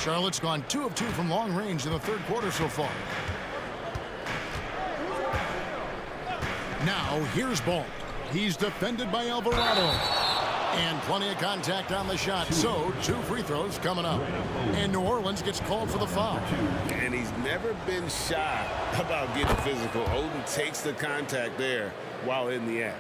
Charlotte's gone 2 of 2 from long range in the 3rd quarter so far. Now here's Ball. He's defended by Alvarado. And plenty of contact on the shot. So 2 free throws coming up. And New Orleans gets called for the foul. And he's never been shy about getting physical. Oden takes the contact there while in the act.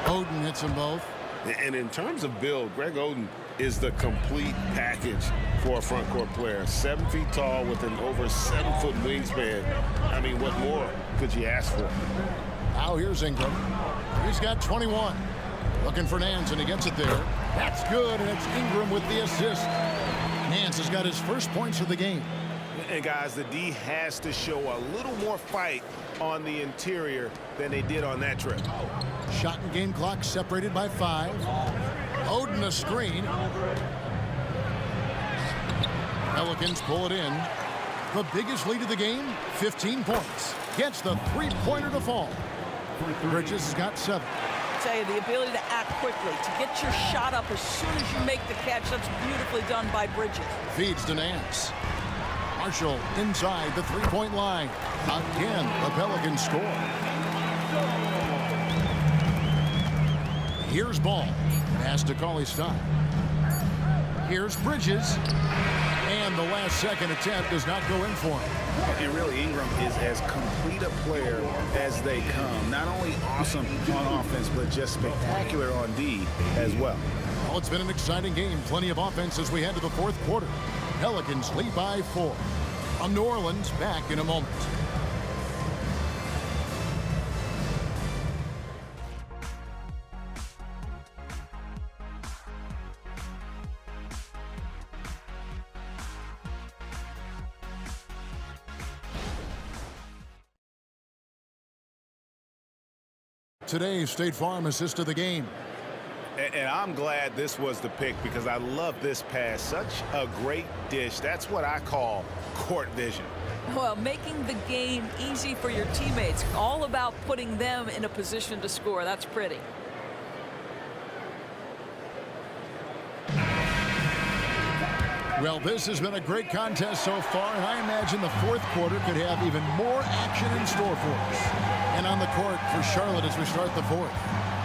Oden hits them both. And in terms of build, Greg Oden is the complete package for a front court player. 7 feet tall with an over 7-foot wingspan. I mean, what more could you ask for? Now here's Ingram. He's got 21. Looking for Nance, and he gets it there. That's good, and it's Ingram with the assist. Nance has got his first points of the game. And guys, the D has to show a little more fight on the interior than they did on that trip. Shot and game clock separated by 5. Oden a screen. Pelicans pull it in. The biggest lead of the game, 15 points. Gets the three-pointer to fall. Bridges has got 7. I tell you, the ability to act quickly, to get your shot up as soon as you make the catch, that's beautifully done by Bridges. Feeds to Nance. Marshall inside the three-point line. Again, the Pelicans score. Here's Ball. Pass to Cauley-Stein. Here's Bridges. And the last-second attempt does not go in for him. And really, Ingram is as complete a player as they come. Not only awesome on offense, but just spectacular on D as well. Well, it's been an exciting game. Plenty of offense as we head to the fourth quarter. Pelicans lead by 4. From New Orleans, back in a moment. Today's State Farm assist of the game. And I'm glad this was the pick because I love this pass. Such a great dish. That's what I call court vision. Well, making the game easy for your teammates. All about putting them in a position to score. That's pretty. Well, this has been a great contest so far, and I imagine the fourth quarter could have even more action in store for us. And on the court for Charlotte as we start the fourth.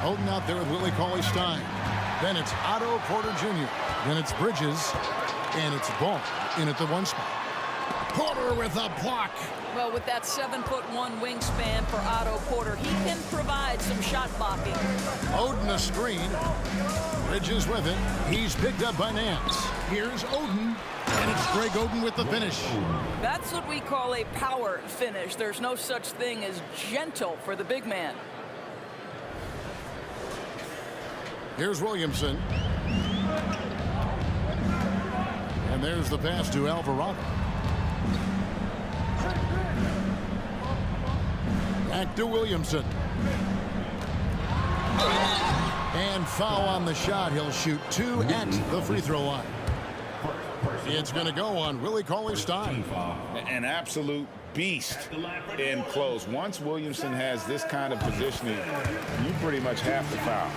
Oden out there with Willie Cauley-Stein. Then it's Otto Porter Jr. Then it's Bridges. And it's Ball in at the 1 spot. Porter with a block. Well, with that 7'1" wingspan for Otto Porter, he can provide some shot blocking. Oden a screen. Bridges with it. He's picked up by Nance. Here's Oden. And it's Greg Oden with the finish. That's what we call a power finish. There's no such thing as gentle for the big man. Here's Williamson. And there's the pass to Alvarado. Back to Williamson. And foul on the shot. He'll shoot 2 at the free throw line. It's going to go on Willie Cauley-Stein. An absolute beast in close. Once Williamson has this kind of positioning, you pretty much have to foul.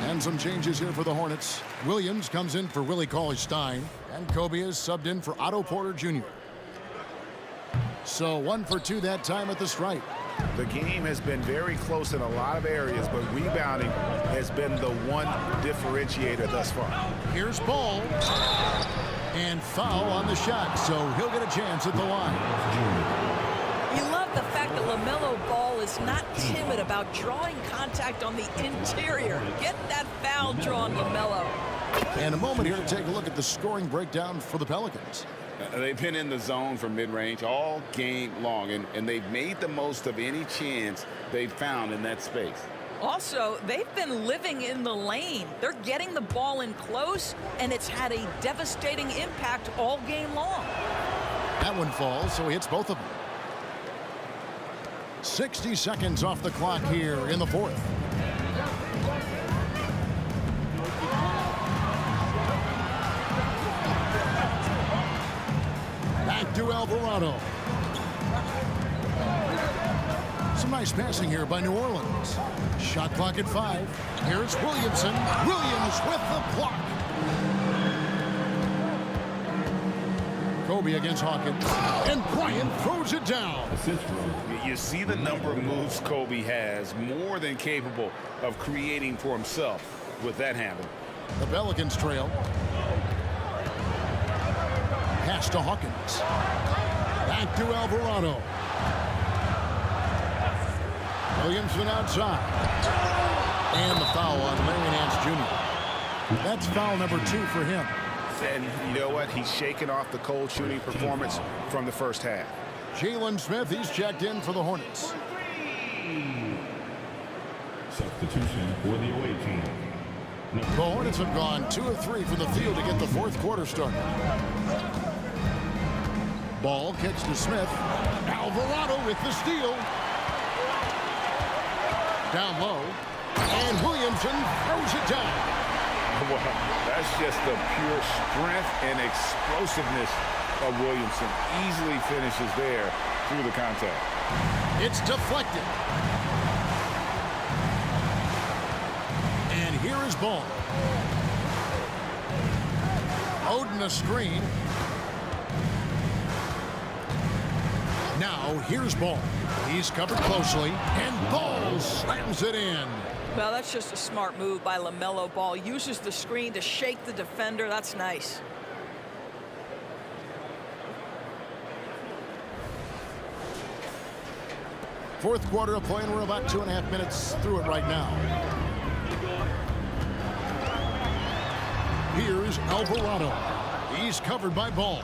And some changes here for the Hornets. Williams comes in for Willie Cauley-Stein, and Kobe is subbed in for Otto Porter Jr. So 1 for 2 that time at the stripe. The game has been very close in a lot of areas, but rebounding has been the one differentiator thus far. Here's Ball. And foul on the shot, so he'll get a chance at the line. You love the fact that LaMelo Ball is not timid about drawing contact on the interior. Get that foul drawn, LaMelo. And a moment here to take a look at the scoring breakdown for the Pelicans. They've been in the zone from mid-range all game long, and they've made the most of any chance they've found in that space. Also, they've been living in the lane. They're getting the ball in close, and it's had a devastating impact all game long. That one falls, so he hits both of them. 60 seconds off the clock here in the fourth. Back to Alvarado. Some nice passing here by New Orleans. Shot clock at 5. Here's Williamson. Williams with the block. Kobe against Hawkins. And Bryant throws it down. You see the number of moves Kobe has, more than capable of creating for himself with that handle. The Pelicans trail. Pass to Hawkins. Back to Alvarado. Williamson outside. And the foul on Larry Nance Jr. That's foul number 2 for him. And you know what? He's shaking off the cold shooting performance from the first half. Jalen Smith, he's checked in for the Hornets. Substitution for the away team. The Hornets have gone 2 of 3 from the field to get the fourth quarter started. Ball kicks to Smith. Alvarado with the steal. Down low. And Williamson throws it down. Well, that's just the pure strength and explosiveness of Williamson. Easily finishes there through the contact. It's deflected. And here is Ball. Oden a screen. Now here's Ball. He's covered closely, and Ball slams it in. Well, that's just a smart move by LaMelo Ball. Uses the screen to shake the defender. That's nice. Fourth quarter of play, and we're about 2.5 minutes through it right now. Here's Alvarado. He's covered by Ball.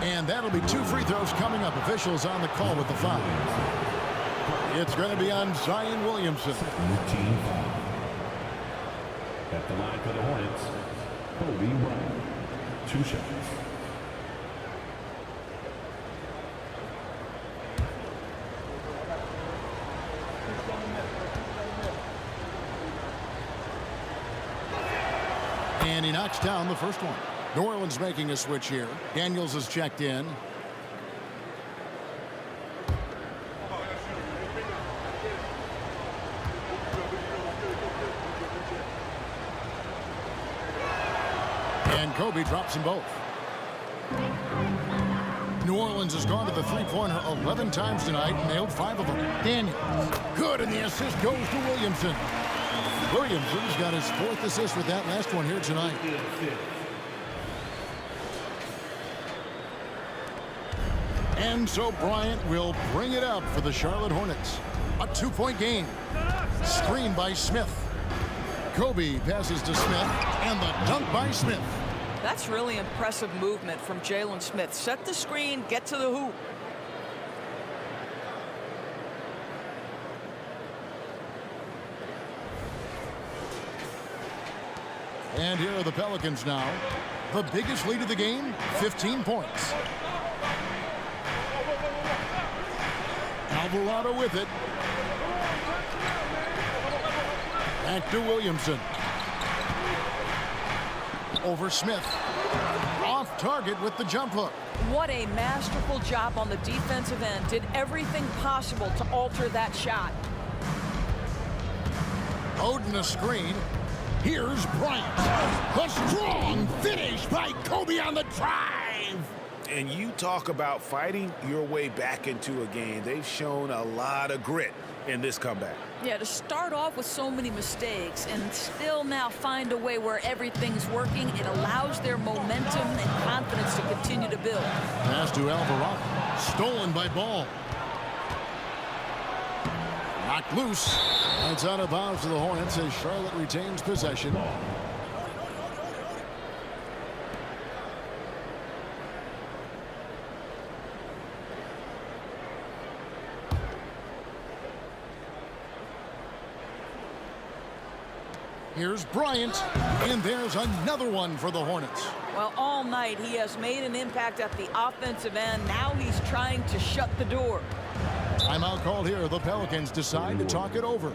And that'll be 2 free throws coming up. Officials on the call with the foul. It's going to be on Zion Williamson. Team foul. At the line for the Hornets, Kobe Bryant. 2 shots. And he knocks down the first one. New Orleans making a switch here. Daniels is checked in. And Kobe drops them both. New Orleans has gone to the three-pointer 11 times tonight and nailed 5 of them. Daniels. Good, and the assist goes to Williamson. Williamson's got his 4th assist with that last one here tonight. And so Bryant will bring it up for the Charlotte Hornets. A 2-point game. Screen by Smith. Kobe passes to Smith, and the dunk by Smith. That's really impressive movement from Jalen Smith. Set the screen, get to the hoop. And here are the Pelicans now. The biggest lead of the game, 15 points. Alvarado with it. Back to Williamson. Over Smith. Off target with the jump hook. What a masterful job on the defensive end. Did everything possible to alter that shot. Oden a screen. Here's Bryant. A strong finish by Kobe on the drive. And you talk about fighting your way back into a game. They've shown a lot of grit in this comeback. Yeah, to start off with so many mistakes and still now find a way where everything's working, it allows their momentum and confidence to continue to build. Pass to Alvarado. Stolen by Ball. Knocked loose. It's out of bounds to the Hornets as Charlotte retains possession. Here's Bryant, and there's another one for the Hornets. Well, all night he has made an impact at the offensive end. Now he's trying to shut the door. Timeout called here. The Pelicans decide to talk it over.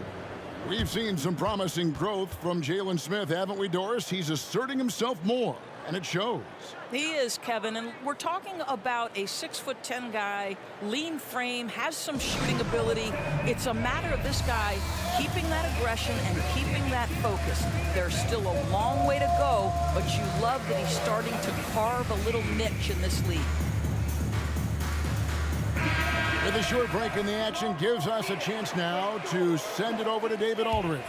We've seen some promising growth from Jalen Smith, haven't we, Doris? He's asserting himself more, and it shows. He is, Kevin, and we're talking about a 6'10" guy, lean frame, has some shooting ability. It's a matter of this guy keeping that aggression and keeping that focus. There's still a long way to go, but you love that he's starting to carve a little niche in this league. With a short break in the action, gives us a chance now to send it over to David Aldridge.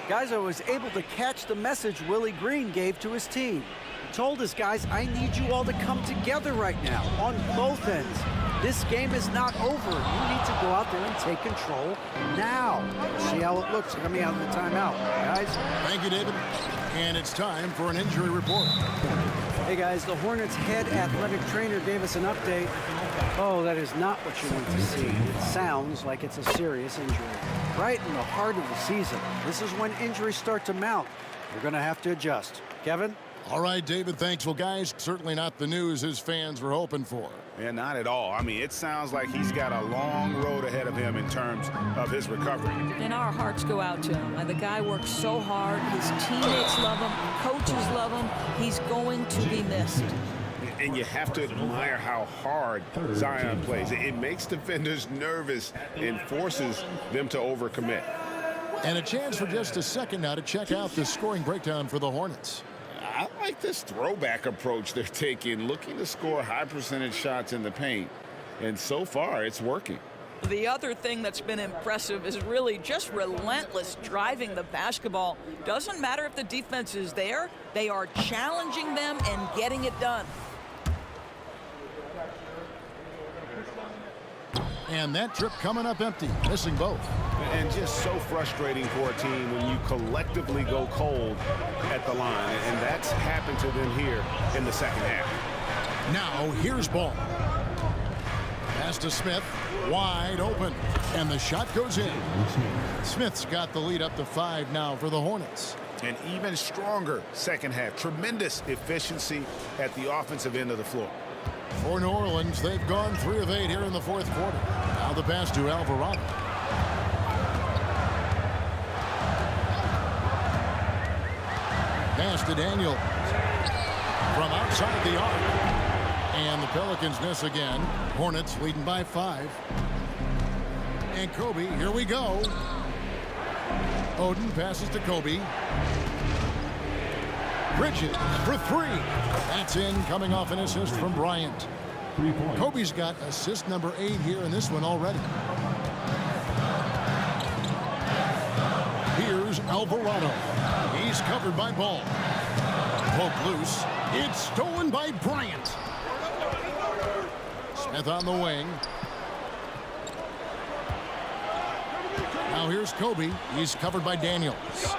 Guys, I was able to catch the message Willie Green gave to his team. He told his guys, I need you all to come together right now on both ends. This game is not over. You need to go out there and take control now. See how it looks coming out of the timeout, guys. Thank you, David. And it's time for an injury report. Hey, guys, the Hornets head athletic trainer gave us an update. Oh, that is not what you want to see. It sounds like it's a serious injury. Right in the heart of the season. This is when injuries start to mount. You're going to have to adjust. Kevin? All right, David, thanks. Well, guys, certainly not the news his fans were hoping for. Yeah, not at all. I mean, it sounds like he's got a long road ahead of him in terms of his recovery. And our hearts go out to him. The guy works so hard. His teammates love him. Coaches love him. He's going to be missed. And you have to admire how hard Zion plays. It makes defenders nervous and forces them to overcommit. And a chance for just a second now to check out the scoring breakdown for the Hornets. I like this throwback approach they're taking, looking to score high percentage shots in the paint. And so far, it's working. The other thing that's been impressive is really just relentless driving the basketball. Doesn't matter if the defense is there, they are challenging them and getting it done. And that trip coming up empty, missing both. And just so frustrating for a team when you collectively go cold at the line. And that's happened to them here in the second half. Now, here's Ball. Pass to Smith, wide open. And the shot goes in. Smith's got the lead up to 5 now for the Hornets. An even stronger second half. Tremendous efficiency at the offensive end of the floor. For New Orleans, they've gone 3 of 8 here in the fourth quarter. Now the pass to Alvarado. Pass to Daniel. From outside the arc. And the Pelicans miss again. Hornets leading by 5. And Kobe, here we go. Oden passes to Kobe. Bridges for 3. That's in, coming off an assist from Bryant. Kobe's got assist number 8 here in this one already. Here's Alvarado. He's covered by Ball. Poke loose. It's stolen by Bryant. Smith on the wing. Now here's Kobe. He's covered by Daniels.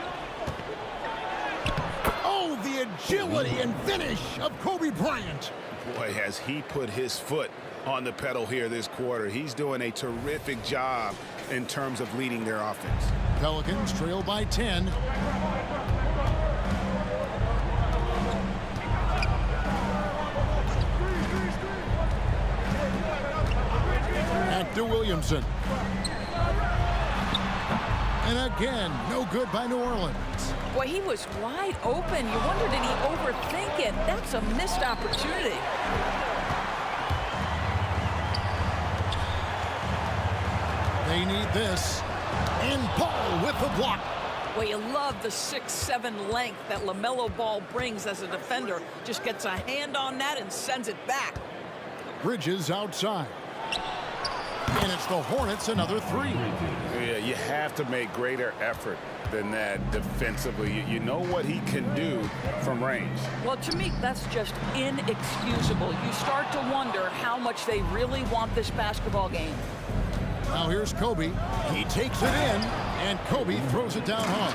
Oh, the agility and finish of Kobe Bryant. Boy, has he put his foot on the pedal here this quarter. He's doing a terrific job in terms of leading their offense. Pelicans trail by 10. Back to Williamson. And again, no good by New Orleans. Boy, he was wide open. You wonder, did he overthink it? That's a missed opportunity. They need this. And Ball with the block. Well, you love the 6'7" length that LaMelo Ball brings as a defender. Just gets a hand on that and sends it back. Bridges outside. And it's the Hornets, another 3. Yeah, you have to make greater effort than that defensively. You know what he can do from range. Well, to me, that's just inexcusable. You start to wonder how much they really want this basketball game. Now here's Kobe. He takes it in, and Kobe throws it down hard.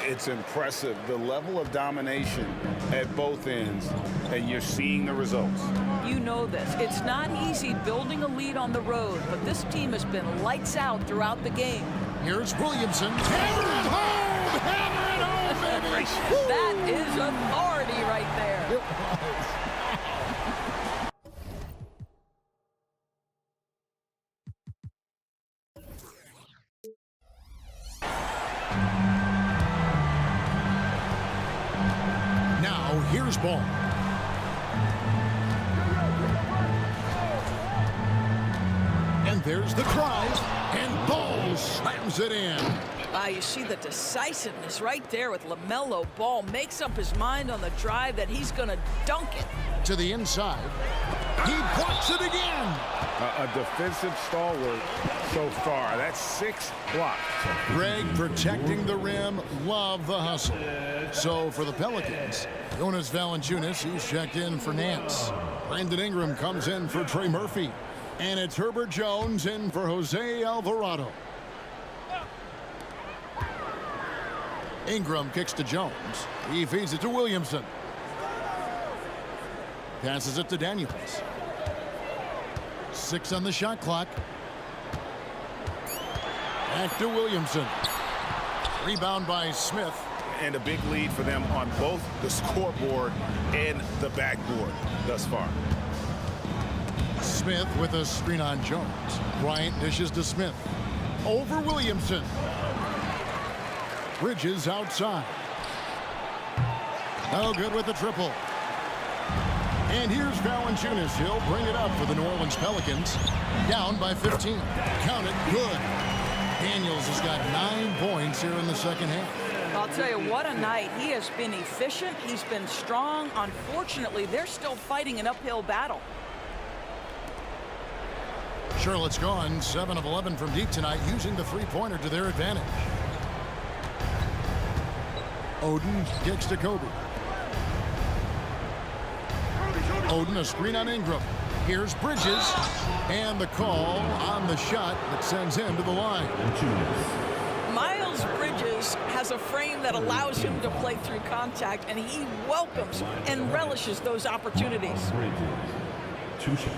It's impressive, the level of domination at both ends, and you're seeing the results. You know this. It's not easy building a lead on the road, but this team has been lights out throughout the game. Here's Williamson. Hammer it home! Hammer it home, baby! That is authority right there. It was. Now, here's Ball. And there's the drive, and Ball slams it in. You see the decisiveness right there with LaMelo Ball. Makes up his mind on the drive that he's going to dunk it. To the inside. He blocks it again. A defensive stalwart so far. That's 6 blocks. Greg protecting the rim. Love the hustle. So for the Pelicans, Jonas Valanciunas, he's checked in for Nance. Brandon Ingram comes in for Trey Murphy. And it's Herbert Jones in for Jose Alvarado. Ingram kicks to Jones. He feeds it to Williamson. Passes it to Daniels. 6 on the shot clock. Back to Williamson. Rebound by Smith. And a big lead for them on both the scoreboard and the backboard thus far. Smith with a screen on Jones. Bryant dishes to Smith. Over Williamson. Bridges outside. No good with the triple. And here's Valanciunas. He'll bring it up for the New Orleans Pelicans. Down by 15. Count it. Good. Daniels has got 9 points here in the second half. I'll tell you, what a night. He has been efficient. He's been strong. Unfortunately, they're still fighting an uphill battle. Charlotte's gone 7 of 11 from deep tonight, using the three-pointer to their advantage. Oden kicks to Kobe. Oden, a screen on Ingram. Here's Bridges, and the call on the shot that sends him to the line. Miles Bridges has a frame that allows him to play through contact, and he welcomes and relishes those opportunities. 2 shots.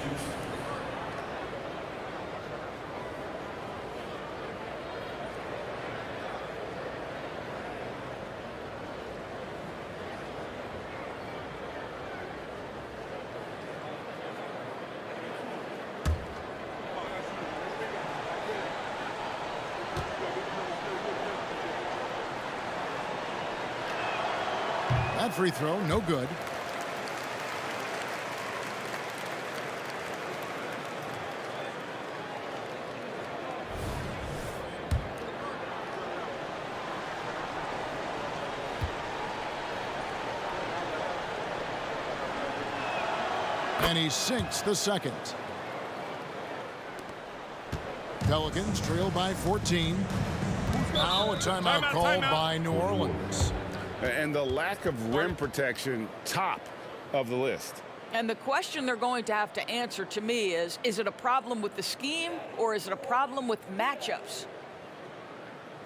That free throw, no good. And he sinks the second. Pelicans trail by 14. Now a timeout called by New Orleans. And the lack of rim protection, top of the list. And the question they're going to have to answer to me is it a problem with the scheme or is it a problem with matchups?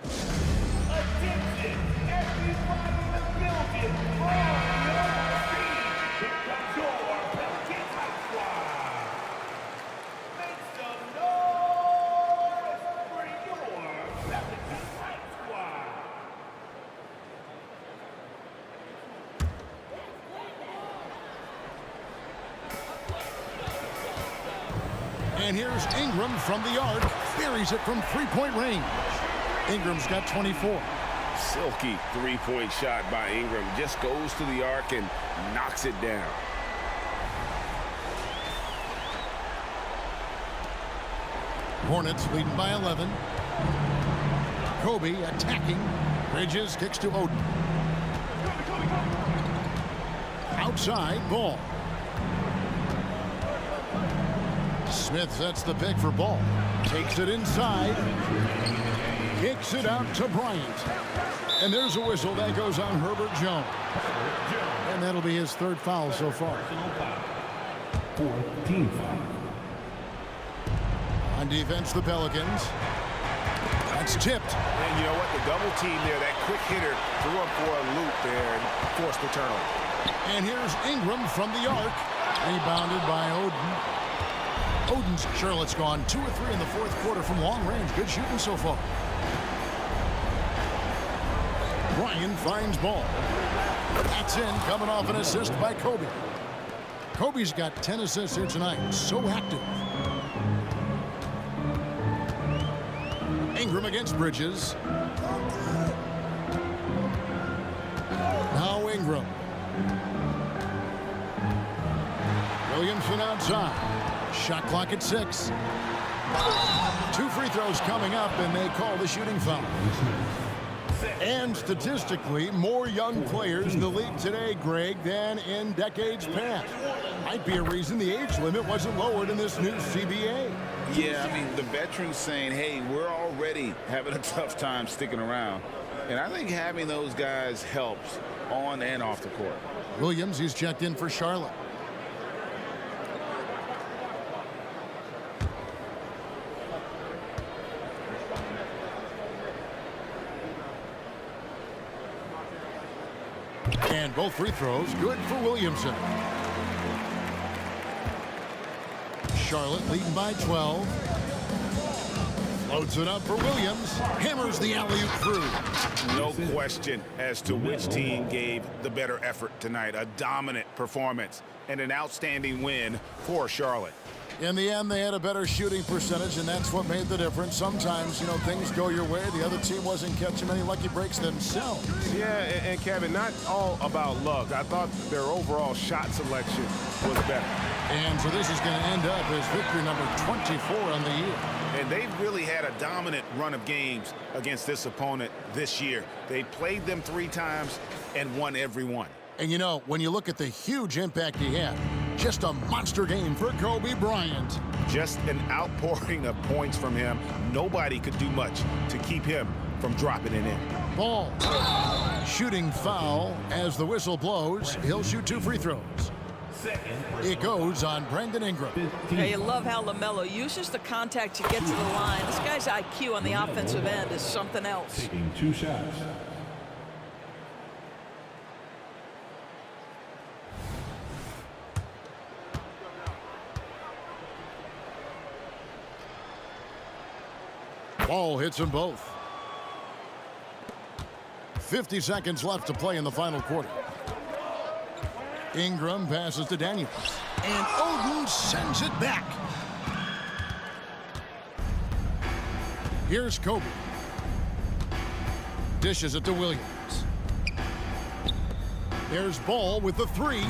Attention, everybody in the building, from your seat, here comes your Pelicans hot squad. Make some noise for your Pelicans hot squad. And here's Ingram from the arc. Buries it from three-point range. Ingram's got 24. Silky three-point shot by Ingram. Just goes to the arc and knocks it down. Hornets leading by 11. Kobe attacking. Bridges kicks to Oden. Outside, Ball. Smith sets the pick for Ball. Takes it inside. Kicks it out to Bryant. And there's a whistle that goes on Herbert Jones. And that'll be his third foul so far. 14 foul. On defense, the Pelicans. That's tipped. And you know what? The double team there, that quick hitter threw up for a loop there and forced the turnover. And here's Ingram from the arc. Rebounded by Oden. Oden's Charlotte's gone 2 or 3 in the fourth quarter from long range. Good shooting so far. Ryan finds Ball. That's in, coming off an assist by Kobe. Kobe's got 10 assists here tonight. So active. Ingram against Bridges. Now Ingram. Williamson outside. Shot clock at 6. 2 free throws coming up, and they call the shooting foul. And statistically, more young players in the league today, Greg, than in decades past. Might be a reason the age limit wasn't lowered in this new CBA. Yeah, I mean, the veterans saying, hey, we're already having a tough time sticking around. And I think having those guys helps on and off the court. Williams, he's checked in for Charlotte. And both free throws good for Williamson. Charlotte leading by 12. Floats it up for Williams. Hammers the alley-oop through. No question as to which team gave the better effort tonight. A dominant performance and an outstanding win for Charlotte. In the end, they had a better shooting percentage, and that's what made the difference. Sometimes, you know, things go your way. The other team wasn't catching many lucky breaks themselves. Yeah, and Kevin, not all about luck. I thought their overall shot selection was better. And so this is going to end up as victory number 24 on the year. And they've really had a dominant run of games against this opponent this year. They played them 3 times and won every one. And you know, when you look at the huge impact he had, just a monster game for Kobe Bryant. Just an outpouring of points from him. Nobody could do much to keep him from dropping it in. Ball. Shooting foul as the whistle blows. He'll shoot 2 free throws. It goes on Brandon Ingram. Yeah, you love how LaMelo uses the contact to get to the line. This guy's IQ on the offensive end is something else. Taking 2 shots. Ball hits them both. 50 seconds left to play in the final quarter. Ingram passes to Daniels. And Oden sends it back. Here's Kobe. Dishes it to Williams. There's Ball with the 3.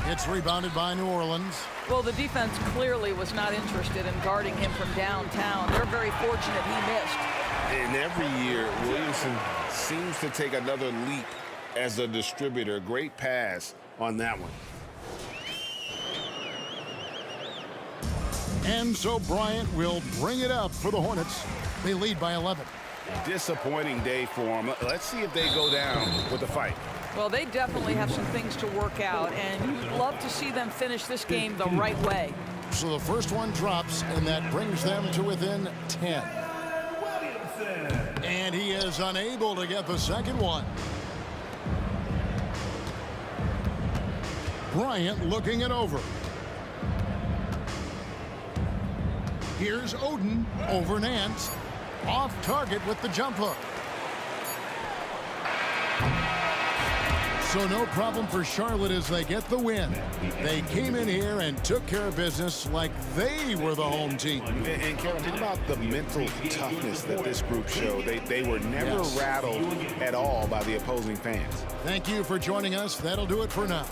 It's rebounded by New Orleans. Well, the defense clearly was not interested in guarding him from downtown. They're very fortunate he missed. And every year, Williamson seems to take another leap as a distributor. Great pass on that one. And so Bryant will bring it up for the Hornets. They lead by 11. Disappointing day for them. Let's see if they go down with a fight. Well, they definitely have some things to work out, and you'd love to see them finish this game the right way. So the first one drops, and that brings them to within 10. And he is unable to get the second one. Bryant looking it over. Here's Oden over Nance. Off target with the jump hook. So no problem for Charlotte as they get the win. They came in here and took care of business like they were the home team. And Kevin, think about the mental toughness that this group showed. They were never rattled at all by the opposing fans. Thank you for joining us. That'll do it for now.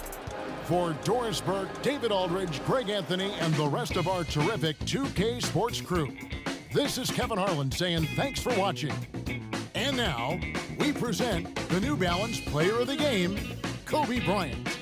For Doris Burke, David Aldridge, Greg Anthony, and the rest of our terrific 2K Sports crew, this is Kevin Harlan saying thanks for watching. And now, we present the New Balance Player of the Game, Kobe Bryant.